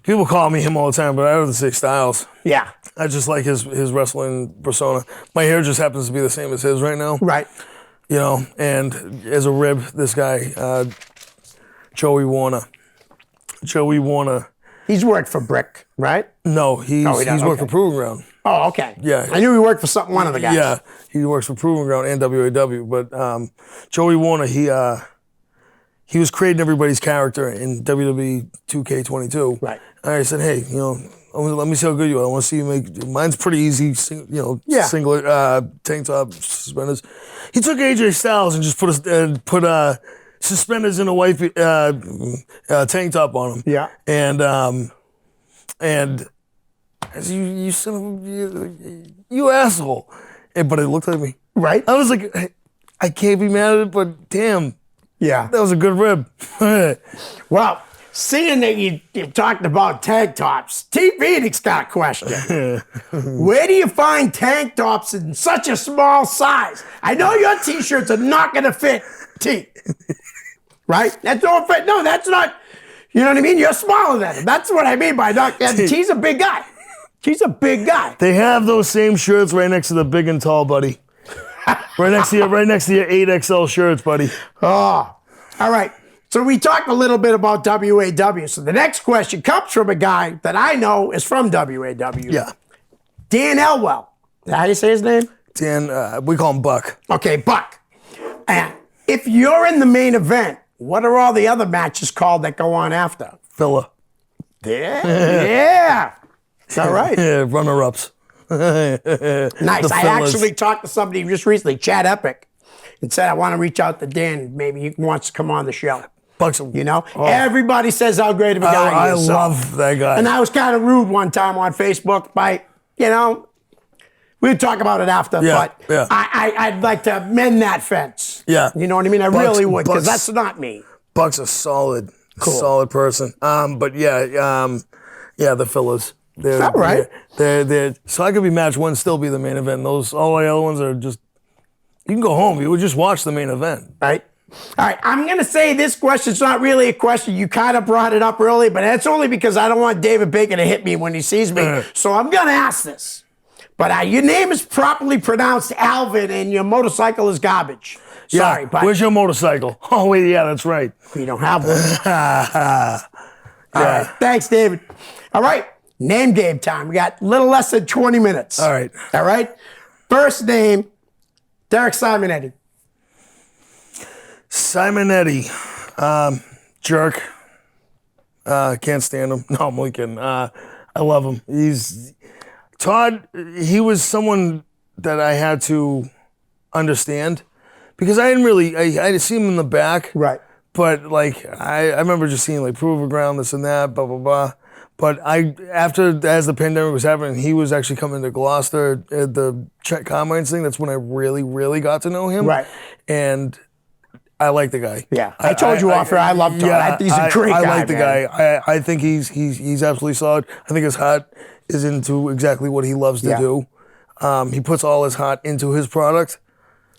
people call me him all the time, but I would say Styles.
Yeah.
I just like his wrestling persona. My hair just happens to be the same as his right now.
Right.
You know, and as a rib, this guy, Joey Warner. Joey Warner.
He's worked for Brick, right?
No, he's
doesn't?
worked for
Okay.
Proving Ground.
Oh, okay.
Yeah.
I knew he worked for one of the guys.
Yeah, he works for Proving Ground and WAW. But Joey Warner, he was creating everybody's character in WWE 2K22.
Right.
And I said, hey, let me see how good you are. I want to see you make. Mine's pretty easy. Singlet, tank top, suspenders. He took AJ Styles and just put suspenders in a white tank top on him.
Yeah.
And as you son of you asshole. But it looked like me.
Right.
I was like, I can't be mad at it, but damn,
Yeah.
that was a good rib.
Well, seeing that you talked about tank tops, T. Phoenix got a question. Where do you find tank tops in such a small size? I know your T-shirts are not going to fit T. Right? That don't fit. No, that's not. You know what I mean? You're smaller than him. That's what I mean by not. T's a big guy. He's a big guy.
They have those same shirts right next to the big and tall, buddy. right next to your 8XL shirts, buddy.
Oh, all right. So we talked a little bit about WAW. So the next question comes from a guy that I know is from WAW.
Yeah.
Dan Elwell. Is that how you say his name?
Dan, we call him Buck.
Okay, Buck. And if you're in the main event, what are all the other matches called that go on after?
Filler.
Yeah. Is that right?
Yeah, runner-ups.
Nice. I
fellas.
actually talked to somebody just recently, Chad Epic, and said, I want to reach out to Dan. Maybe he wants to come on the show.
Buck's,
You know? Everybody says how great of a guy
I
he is. so-
love that guy.
And I was kind of rude one time on Facebook by, we'd talk about it after,
Yeah,
but
yeah.
I'd like to mend that fence.
Yeah.
You know what I mean? I
Buck's-
really would, because
Buck's-
that's not me.
Buck's a solid person. But the fillers. They're,
All right.
They're so I could be match one, still be the main event. All the other ones are just. You can go home. You would just watch the main event.
Right? All right, I'm going to say this question's not really a question. You kind of brought it up early, but that's only because I don't want David Bacon to hit me when he sees me. So I'm going to ask this. But your name is properly pronounced Alvin, and your motorcycle is garbage. Sorry,
Yeah.
but
Where's your motorcycle? Oh wait, yeah, that's right.
we don't have one. All right, thanks, David. All right, name game time. We got a little less than 20 minutes.
All right.
All right. First name, Derek Simonetti.
Simonetti, jerk. Can't stand him. No, I'm only kidding. I love him. Todd. He was someone that I had to understand because I didn't really. I see him in the back,
Right.
but like I remember just seeing like Proving Ground, this and that, blah blah blah. But as the pandemic was happening, he was actually coming to Gloucester at the Chet Carmine's thing. That's when I really, really got to know him.
Right.
And I like the guy.
Yeah, I told you off air. I love Todd. I think he's a great guy.
I like the
man.
guy. I think he's absolutely solid. I think his heart is into exactly what he loves to
Yeah.
do. He puts all his heart into his product.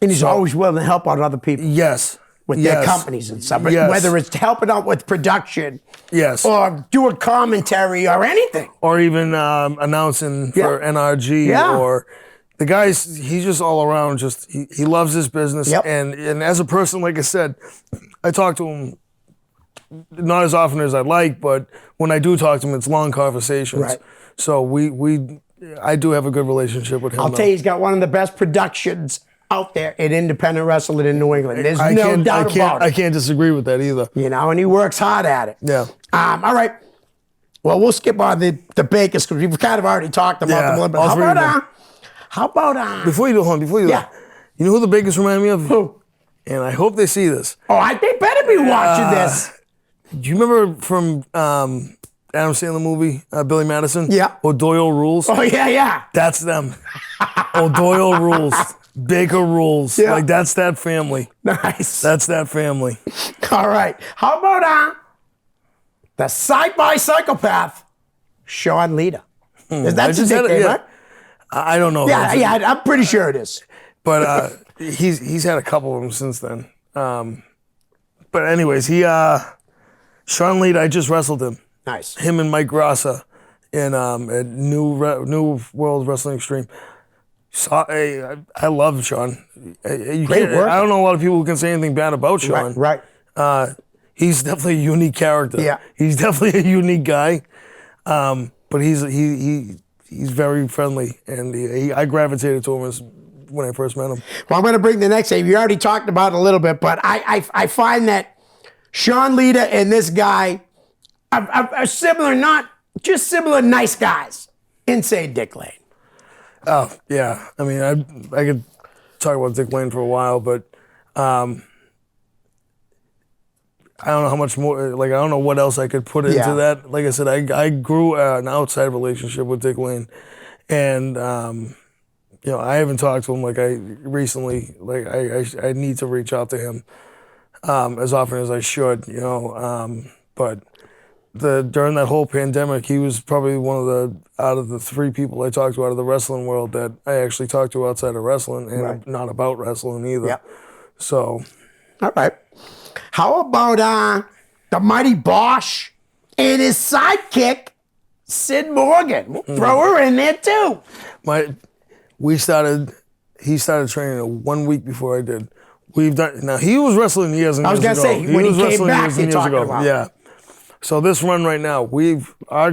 And he's always willing to help out other people
Yes.
with
yes.
their companies and stuff.
Yes.
Whether it's helping out with production
Yes.
or doing commentary or anything.
Or even announcing for NRG
Yeah.
or the guy's, he's just all around, he loves his business.
Yep.
And as a person, like I said, I talk to him not as often as I'd like, but when I do talk to him, it's long conversations.
Right.
So I do have a good relationship with him.
I'll tell you, he's got one of the best productions out there in independent wrestling in New England. There's
I
no
can't-
doubt about
I
it.
can't disagree with that either.
And he works hard at it.
Yeah.
All right. Well, we'll skip on the Bakers because we've kind of already talked about them a little bit.
all three of them.
How about
Before you do,
Yeah.
you know who the Bakers remind me of?
who?
And I hope they see this.
They better be watching this.
Do you remember from Adam Sandler movie, Billy Madison?
Yeah.
O'Doyle Rules?
Oh, yeah.
That's them. O'Doyle Rules. Baker Rules.
Yeah.
Like, that's that family.
Nice.
That's that family.
All right. How about the sci-fi psychopath, Sean Leder? That's his
just had
nickname,
it, yeah.
right?
I don't know.
Yeah, I'm pretty sure it is.
But He's had a couple of them since then. But anyways, Sean Lee, I just wrestled him.
Nice.
Him and Mike Grassa in at New World Wrestling Extreme. So, I love Sean.
Great work.
I don't know a lot of people who can say anything bad about Sean.
Right.
He's definitely a unique character.
Yeah.
He's definitely a unique guy. But he's very friendly, and I gravitated to him when I first met him.
Well, I'm going to bring the next name. You already talked about it a little bit, but I find that Sean Lita and this guy are similar, not just similar nice guys. Insane Dick Lane.
Oh, yeah. I mean, I could talk about Dick Lane for a while, but I don't know how much more, I don't know what else I could put into that. Like I said, I grew an outside relationship with Dick Lane, and, I haven't talked to him recently. I need to reach out to him as often as I should, but during that whole pandemic, he was probably out of the three people I talked to out of the wrestling world that I actually talked to outside of wrestling, and not about wrestling either.
Yeah.
So.
All right. How about the Mighty Bosch and his sidekick, Sid Morgan? We'll throw her in there too.
He started training 1 week before I did. Now he was wrestling years and years ago.
I was going to say, when he came back, you're talking about.
Yeah. So this run right now, our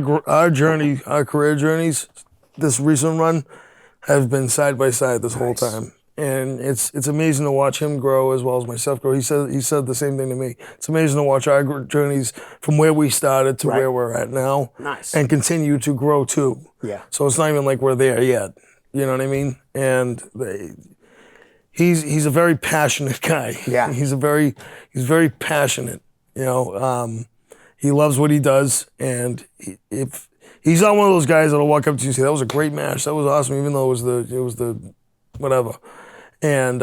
career journeys, this recent run, have been side by side this whole time. And it's amazing to watch him grow as well as myself grow. He said the same thing to me. It's amazing to watch our journeys from where we started to where we're at now.
Nice.
And continue to grow too.
Yeah.
So it's not even like we're there yet. You know what I mean? And he's a very passionate guy.
Yeah.
He's very passionate. He loves what he does, and if he's not one of those guys that'll walk up to you and say, "That was a great match. That was awesome," even though it was the whatever. And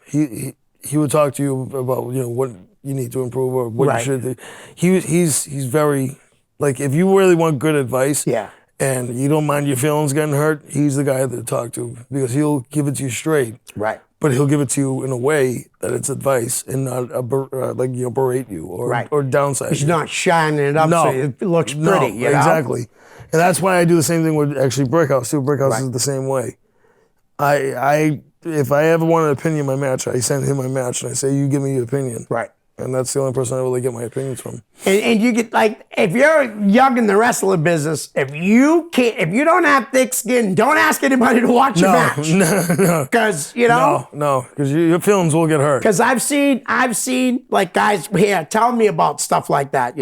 he would talk to you about what you need to improve or what you should do. He's very if you really want good advice.
Yeah.
And you don't mind your feelings getting hurt, he's the guy to talk to because he'll give it to you straight.
Right.
But he'll give it to you in a way that it's advice and not berate you or downside.
He's not shining it up so it looks pretty.
No, exactly. And that's why I do the same thing with actually Brickhouse too. Brickhouse is the same way. If I ever want an opinion in my match, I send him my match and I say, "You give me your opinion."
Right.
And that's the only person I really get my opinions from.
And you get if you're young in the wrestling business, if you don't have thick skin, don't ask anybody to watch your match.
No.
Because
No, because your feelings will get hurt.
Because I've seen guys here tell me about stuff like that.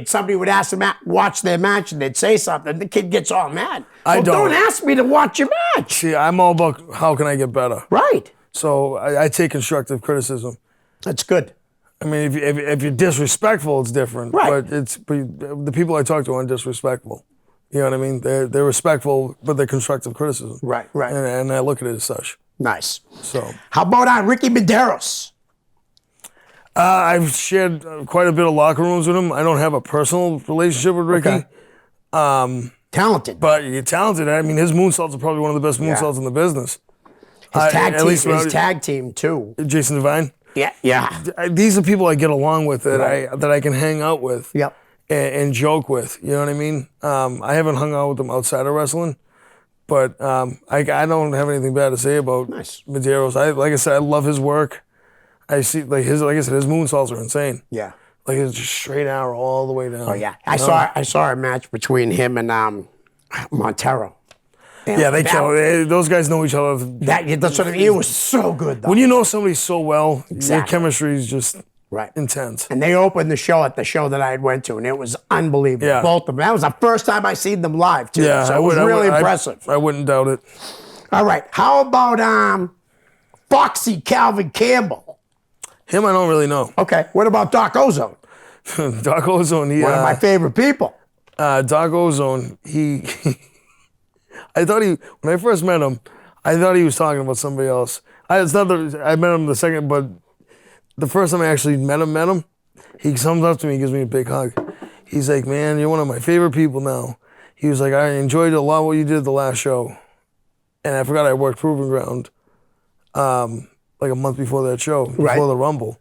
Somebody would ask them watch their match and they'd say something. The kid gets all mad. Don't ask me to watch your match.
See, I'm all about how can I get better.
Right.
So I take constructive criticism.
That's good.
I mean, if you're disrespectful, it's different.
Right.
But the people I talk to aren't disrespectful. You know what I mean? They're respectful, but they're constructive criticism.
Right.
And I look at it as such.
Nice.
So.
How about Ricky Medeiros?
I've shared quite a bit of locker rooms with him. I don't have a personal relationship with Ricky.
Okay. Talented.
But you're talented. I mean, his moonsaults are probably one of the best moonsaults in the business.
His tag team too.
Jason Devine.
Yeah.
These are people I get along with that I can hang out with.
Yep.
And joke with. You know what I mean? I haven't hung out with them outside of wrestling, but I don't have anything bad to say about Medeiros. Like I said, I love his work. I see like I said, his moonsaults are insane.
Yeah.
Like it's just straight arrow all the way down.
Oh yeah. I saw a match between him and Montero.
Yeah, they kill. Those guys know each other.
That's what I mean. It was so good, though.
When you know somebody so well, your chemistry is just intense.
And they opened the show at the show that I went to, and it was unbelievable.
Yeah.
Both of them. That was the first time I seen them live, too.
Yeah,
so it was really impressive.
I wouldn't doubt it.
All right. How about Foxy Calvin Campbell?
Him, I don't really know.
Okay. What about Doc Ozone?
Doc Ozone,
one of my favorite people.
Doc Ozone, when I first met him, I thought he was talking about somebody else. It's not that I met him the second, but the first time I actually met him, he comes up to me, gives me a big hug. He's like, "Man, you're one of my favorite people now." He was like, "I enjoyed a lot what you did the last show." And I forgot I worked Proving Ground like a month before that show, before the Rumble.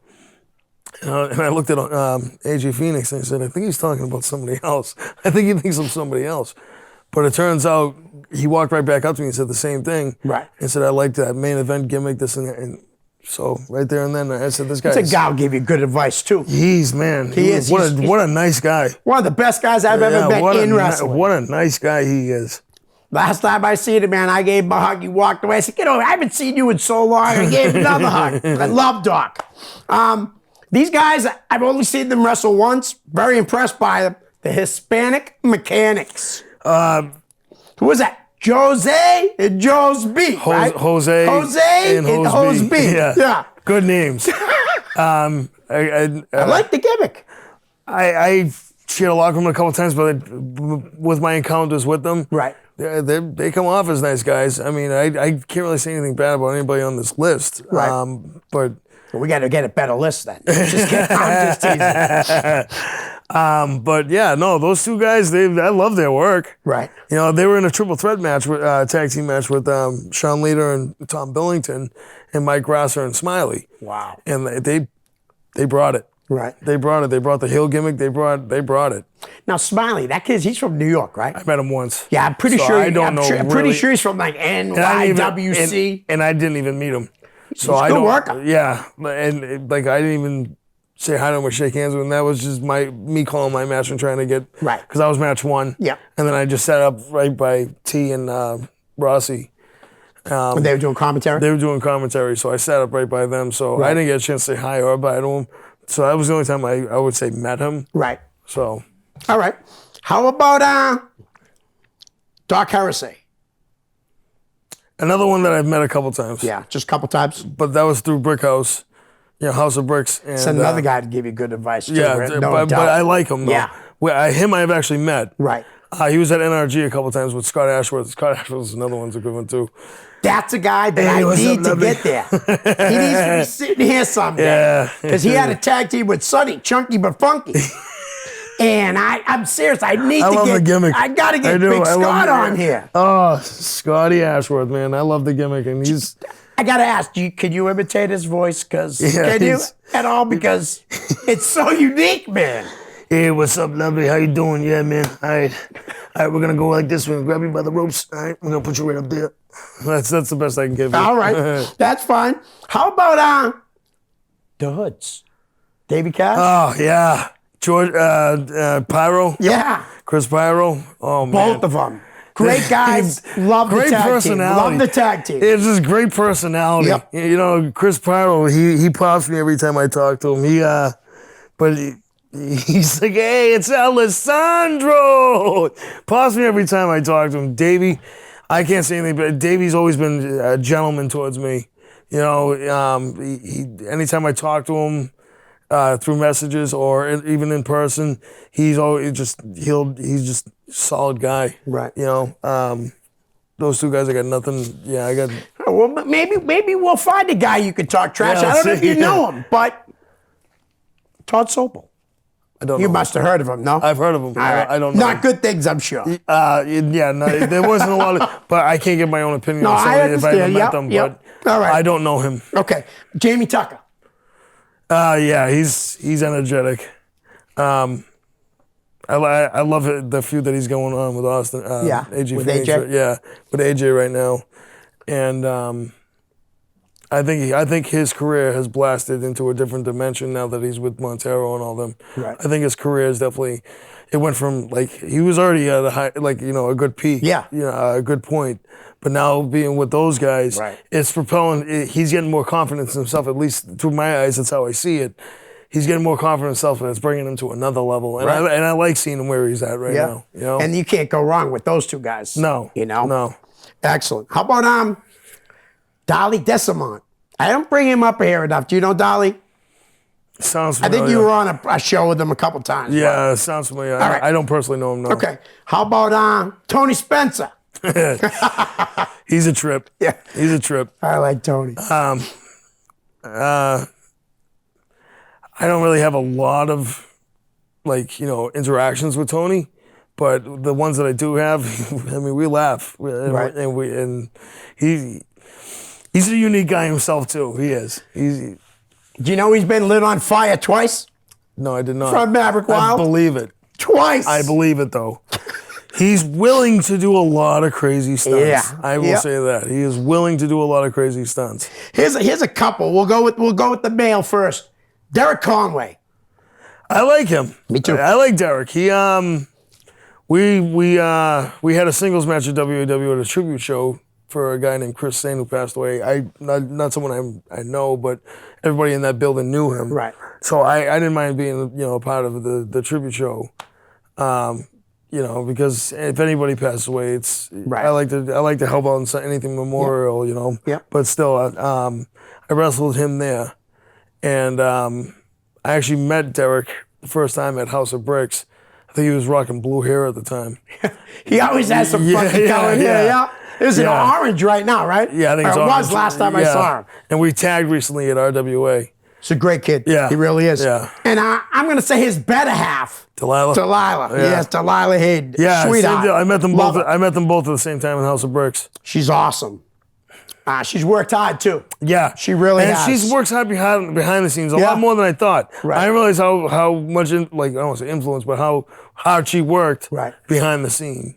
And I looked at AJ Phoenix and I said, I think he's talking about somebody else. I think he thinks I'm somebody else. But it turns out he walked right back up to me and said the same thing.
Right.
And said, I like that main event gimmick, this and that. And so right there and then I said, this guy.
It's a guy who gave you good advice too.
He is. What a nice guy.
One of the best guys I've ever met in wrestling.
What a nice guy he is.
Last time I seen him, man, I gave him a hug. He walked away. I said, I haven't seen you in so long. I gave him another hug. I love Doc. These guys, I've only seen them wrestle once. Very impressed by them. The Hispanic Mechanics. Who was that? Jose and Joe's B, right?
Jose
and Jose B. Yeah.
Good names. I
like the gimmick.
I shared a locker room a couple times, but with my encounters with them,
right?
They come off as nice guys. I mean, I can't really say anything bad about anybody on this list.
Right.
But
we got to get a better list then. Just kidding. I'm just teasing.
But yeah, no, those two guys, I love their work.
Right.
You know, they were in a triple threat match, tag team match with Sean Leader and Tom Billington and Mike Grasser and Smiley.
Wow.
And they brought it.
Right.
They brought it. They brought the heel gimmick. They brought it.
Now Smiley, that kid, he's from New York, right?
I met him once.
Yeah, I'm pretty
so
sure.
I'm
pretty sure he's from like NYWC.
And I didn't even meet him. So
he's
I
a good
don't.
worker.
Yeah, and like I didn't even say hi to him or shake hands with him. That was just me calling my match and trying to get
right
because I was match one.
Yeah.
And then I just sat up right by T and Rossi.
And they were doing commentary?
They were doing commentary, so I sat up right by them. So I didn't get a chance to say hi or bye to him. So that was the only time I would say met him.
Right.
So.
All right. How about Doc Heresy?
Another one that I've met a couple times.
Yeah, just a couple times.
But that was through Brick House, House of Bricks. And,
it's another guy to give you good advice too.
Yeah,
right?
but I like him though.
Yeah.
Him I've actually met.
Right.
He was at NRG a couple times with Scott Ashworth. Scott Ashworth is another one's a good one too.
That's a guy that I need to get there. He needs to be sitting here someday.
Yeah.
Because he had a tag team with Sonny, Chunky but Funky. And I'm serious. I love
the gimmick.
I got to get Big Scott on here.
Oh, Scotty Ashworth, man. I love the gimmick. And he's...
I got to ask, can you imitate his voice? Can you at all? Because it's so unique, man.
Hey, what's up, lovely? How you doing? Yeah, man. All right, we're going to go like this. We're going to grab you by the ropes. All right, we're going to put you right up there. That's the best I can give you.
All right. That's fine. How about the Hoods? Davey Cash?
Oh, yeah. George, Pyro.
Yeah.
Chris Pyro. Oh, man.
Both of them. Great guys. Love the tag team. Love the tag team.
It's just great personality.
Yep.
You know, Chris Pyro, he pops me every time I talk to him. He's like, hey, it's Alessandro. Pops me every time I talk to him. Davey, I can't say anything, but Davey's always been a gentleman towards me. You know, anytime I talk to him, through messages or even in person, he's just a solid guy.
Right.
You know, those two guys, I got nothing. Yeah, I got.
Well, maybe we'll find a guy you can talk trash. I don't know if you know him, but Todd Sopel.
I don't know.
You must have heard of him, no?
I've heard of him.
Right.
I don't know.
Not good things, I'm sure.
There wasn't a lot of, but I can't give my own opinion on somebody if I haven't met them. But
all right.
I don't know him.
Okay. Jamie Tucker.
Yeah, he's energetic. I love the feud that he's going on with Austin. AJ
with
Phoenix,
AJ.
Yeah, with AJ right now, and I think his career has blasted into a different dimension now that he's with Montero and all them.
Right.
I think his career is definitely. It went from he was already at a high, a good peak.
Yeah.
A good point. But now being with those guys,
right.
It's propelling. He's getting more confidence in himself. At least through my eyes, that's how I see it. He's getting more confident in himself, and it's bringing him to another level. And I like seeing him where he's at right now. You know?
And you can't go wrong with those two guys.
No.
You know.
No.
Excellent. How about Dolly Desimont? I don't bring him up here enough. Do you know Dolly?
Sounds familiar.
I think you were on a show with him a couple times.
Yeah, it sounds familiar.
All right.
I don't personally know him, no.
Okay. How about Tony Spencer?
He's a trip.
Yeah.
He's a trip.
I like Tony.
I don't really have a lot of interactions with Tony, but the ones that I do have, I mean, we laugh.
Right.
And He's a unique guy himself too. He is.
Do you know he's been lit on fire twice?
No, I did not.
From Maverick Wild?
I believe it.
Twice.
I believe it though. He's willing to do a lot of crazy stunts.
Yeah.
I will say that. He is willing to do a lot of crazy stunts.
Here's a couple. We'll go with the male first. Derek Conway.
I like him.
Me too.
I like Derek. He we had a singles match at WAW at a tribute show for a guy named Chris Sane who passed away. Not someone I know, but everybody in that building knew him.
Right.
So I didn't mind being a part of the tribute show. Because if anybody passes away, it's
Right.
I like to help out in anything memorial,
Yeah.
But still, I wrestled him there, and I actually met Derek the first time at House of Bricks. I think he was rocking blue hair at the time.
He always has some funky color here. Yeah. It's in orange right now, right?
Yeah, I think it's
Or it
orange.
was last time I saw him.
And we tagged recently at RWA.
He's a great kid.
Yeah.
He really is.
Yeah.
And I'm going to say his better half.
Delilah.
Delilah.
Yeah.
Yes, Delilah Hayden.
Yeah, same
Sweetheart.
deal. I met them
Love
both.
her.
I met them both at the same time in House of Bricks.
She's awesome. She's worked hard too.
Yeah,
She really has.
And she works hard behind the scenes a
Yeah.
lot more than I thought.
Right.
I didn't realize how much I don't want to say influence, but how hard she worked
Right.
behind the scene.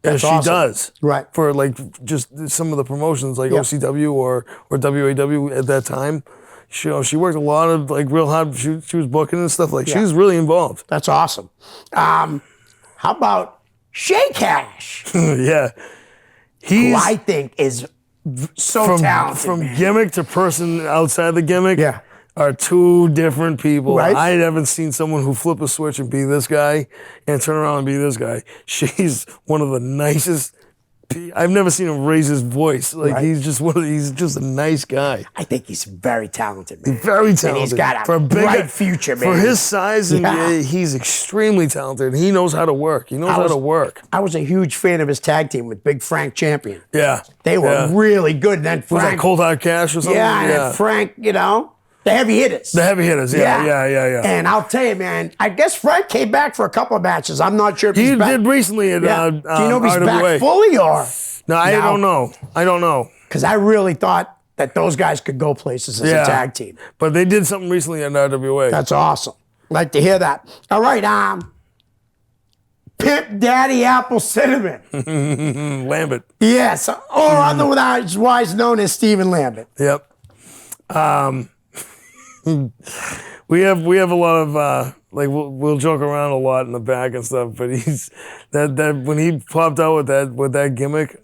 As she
awesome.
does.
Right.
For just some of the promotions like
Yeah.
OCW or WAW at that time. She worked a lot of real hard. She was booking and stuff. She was really involved.
That's awesome. How about Shay Cash,
Yeah.
who
He's
I think is so talented.
from
man.
gimmick to person outside the gimmick.
Yeah.
Are two different people.
Right.
I haven't seen someone who flip a switch and be this guy and turn around and be this guy. She's one of the nicest. I've never seen him raise his voice.
Right.
He's just a nice guy.
I think he's very talented, man.
Very talented.
And he's got a bright future, man.
For his size, and
Yeah.
he's extremely talented. He knows how to work. He knows how to work.
I was a huge fan of his tag team with Big Frank Champion.
Yeah.
They were
Yeah.
really good. And then
Was that
Frank,
Cold Hard Cash or something?
yeah, and then Frank, the heavy hitters.
The heavy hitters. Yeah.
And I'll tell you, man, I guess Frank came back for a couple of matches. I'm not sure if
He
he's back.
did recently at
Yeah. Do you know if he's
RWA.
back fully or?
No, I don't know. I don't know.
Because I really thought that those guys could go places as a tag team.
But they did something recently at RWA.
That's awesome. Like to hear that. All right, Pimp Daddy Apple Cinnamon.
Lambert.
Yes, or otherwise known as Stephen Lambert.
Yep. We have a lot of we'll joke around a lot in the back and stuff, but he's that when he popped out with that gimmick,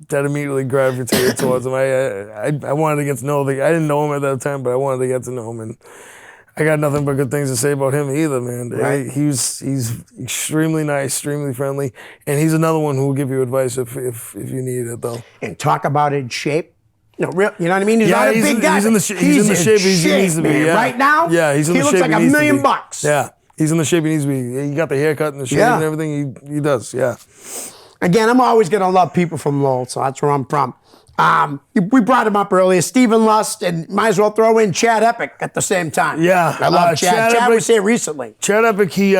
that immediately gravitated towards him. I wanted to get to know I didn't know him at that time, but I wanted to get to know him, and I got nothing but good things to say about him either, man.
Right.
He's extremely nice, extremely friendly, and he's another one who will give you advice if you need it though.
And talk about in shape. You know what I mean? He's not a big guy.
He's in the shape he needs to be.
Man.
Yeah.
Right now,
yeah, he's in
he
the
looks
shape
like
he
$1
needs to
million
be.
bucks.
Yeah, he's in the shape he needs to be. He got the haircut and the shave and everything. He does. Yeah.
Again, I'm always going to love people from Lowell, so that's where I'm from. We brought him up earlier, Stephen Lust, and might as well throw in Chad Epic at the same time.
Yeah,
I love Chad. Chad
Epic-
was here recently.
Chad Epic, he's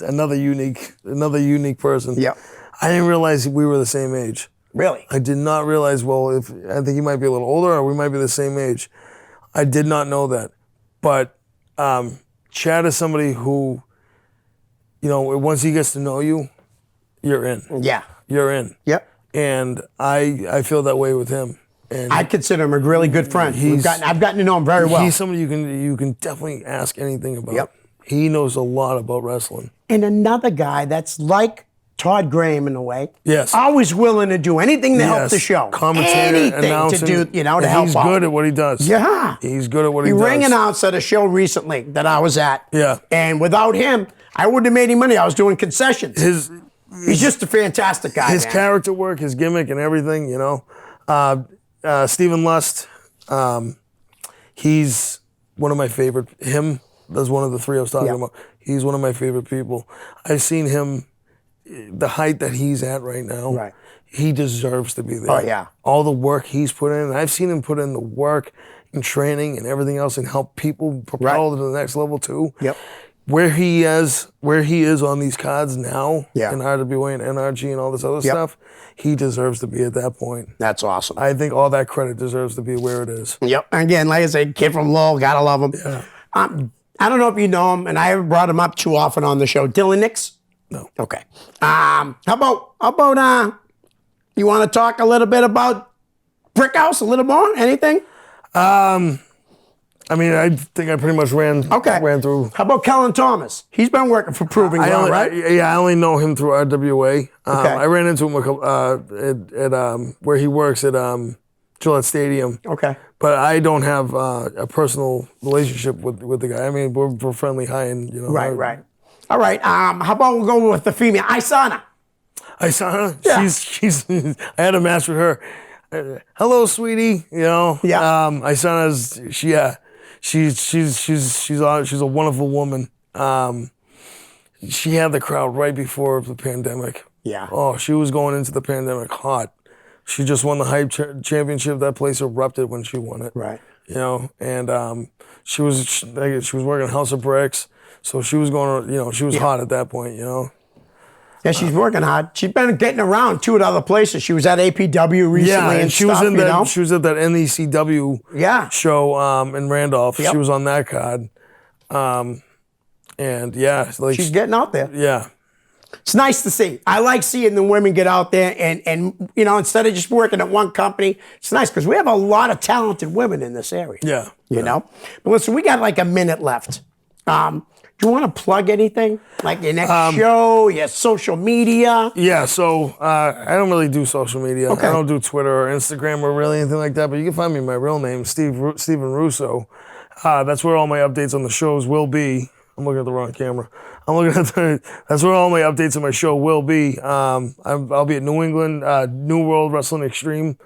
another unique person.
Yep.
I didn't realize we were the same age.
Really?
I did not realize. Well, I think he might be a little older, or we might be the same age. I did not know that, but Chad is somebody who, once he gets to know you, you're in.
Yeah.
You're in.
Yep.
And I feel that way with him. And
I consider him a really good friend. I've gotten to know him very well.
he's somebody you can definitely ask anything about.
Yep.
He knows a lot about wrestling.
And another guy that's like Todd Graham in a way.
Yes.
Always willing to do anything to help
Yes.
the show.
Commentator,
anything
announcing,
to do, to
and
help
he's
out.
good at what he does.
Yeah.
He's good at what he
He
does.
rang announced at a show recently that I was at.
Yeah.
And without him, I wouldn't have made any money. I was doing concessions. He's just a fantastic guy.
His
man.
character work, his gimmick, and everything. Stephen Lust, he's one of my favorite. Him, that's one of the three I was talking
Yeah.
about. He's one of my favorite people. I've seen him, the height that he's at right now.
Right.
He deserves to be there.
Oh, yeah.
All the work he's put in. I've seen him put in the work and training and everything else and help people propel to the next level too.
Yep.
where he is on these cards now,
Yeah.
in RWA and NRG and all this other stuff, he deserves to be at that point.
That's awesome.
I think all that credit deserves to be where it is.
Yep. Again, like I said, kid from Lowell, gotta love him.
Yeah.
I don't know if you know him, and I haven't brought him up too often on the show. Dylan Nix?
No.
Okay. How about you want to talk a little bit about Brickhouse a little more? Anything?
I mean, I think I pretty much ran through.
How about Kellen Thomas? He's been working for Proving Ground, right?
I only know him through RWA.
Okay.
I ran into him at where he works at Gillette Stadium.
Okay.
But I don't have a personal relationship with the guy. I mean, we're friendly, high, and
Right. All right. How about we go with the female, Isana?
Isana,
Yeah.
she's. I had a match with her. Hello, sweetie.
Yeah.
Isana's. She's a wonderful woman. She had the crowd right before the pandemic.
Yeah.
Oh, she was going into the pandemic hot. She just won the hype championship. That place erupted when she won it.
Right.
And she was working House of Bricks, so she was going. She was hot at that point.
Yeah, she's working hard. She's been getting around too at other places. She was at APW recently, and
she
stuff,
was in that. She was at that NECW show in Randolph.
Yep.
She was on that card. And yeah, like
she's getting out there.
Yeah.
It's nice to see. I like seeing the women get out there and instead of just working at one company, it's nice because we have a lot of talented women in this area.
Yeah.
You know? But listen, we got like a minute left. Do you want to plug anything? Like your next show, your social media?
Yeah, so I don't really do social media.
Okay.
I don't do Twitter or Instagram or really anything like that, but you can find me my real name, Steven Russo. That's where all my updates on the shows will be. I'm looking at the wrong camera. That's where all my updates on my show will be. I'll be at New England, New World Wrestling Extreme.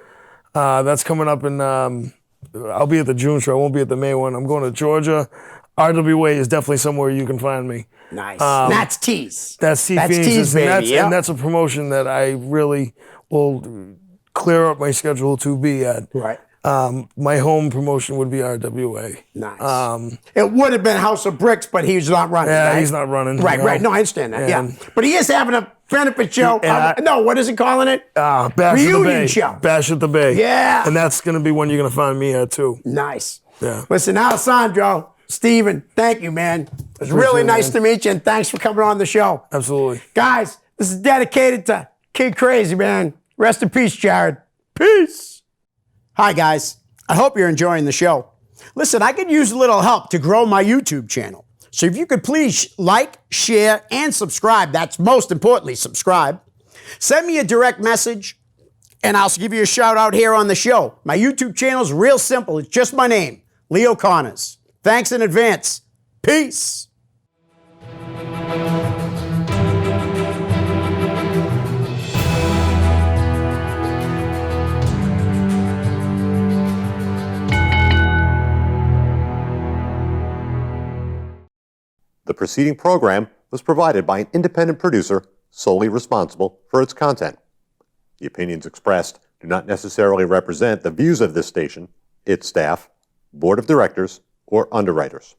That's coming up I'll be at the June show. I won't be at the May one. I'm going to Georgia. RWA is definitely somewhere you can find me.
Nice. That's Tease.
That's T
That's
Phoenix,
Tease, baby.
and that's a promotion that I really will clear up my schedule to be at.
Right.
My home promotion would be RWA.
Nice. It would have been House of Bricks, but he's not running.
Yeah,
right?
he's not running.
Right. No, I understand that.
And-
yeah. But he is having a benefit show. No, what is he calling it?
Bash
Reunion
at the Bay.
show.
Bash at the Bay.
Yeah.
And that's going to be when you're going to find me at too.
Nice.
Yeah.
Listen, Alessandro, Steven, thank you, man. It was really nice to meet you, and thanks for coming on the show.
Absolutely.
Guys, this is dedicated to Kid Crazy, man. Rest in peace, Jared. Peace. Hi, guys. I hope you're enjoying the show. Listen, I could use a little help to grow my YouTube channel. So if you could please like, share, and subscribe. That's most importantly, subscribe. Send me a direct message, and I'll give you a shout out here on the show. My YouTube channel is real simple. It's just my name, Leo Connors. Thanks in advance. Peace.
The preceding program was provided by an independent producer solely responsible for its content. The opinions expressed do not necessarily represent the views of this station, its staff, board of directors, or underwriters.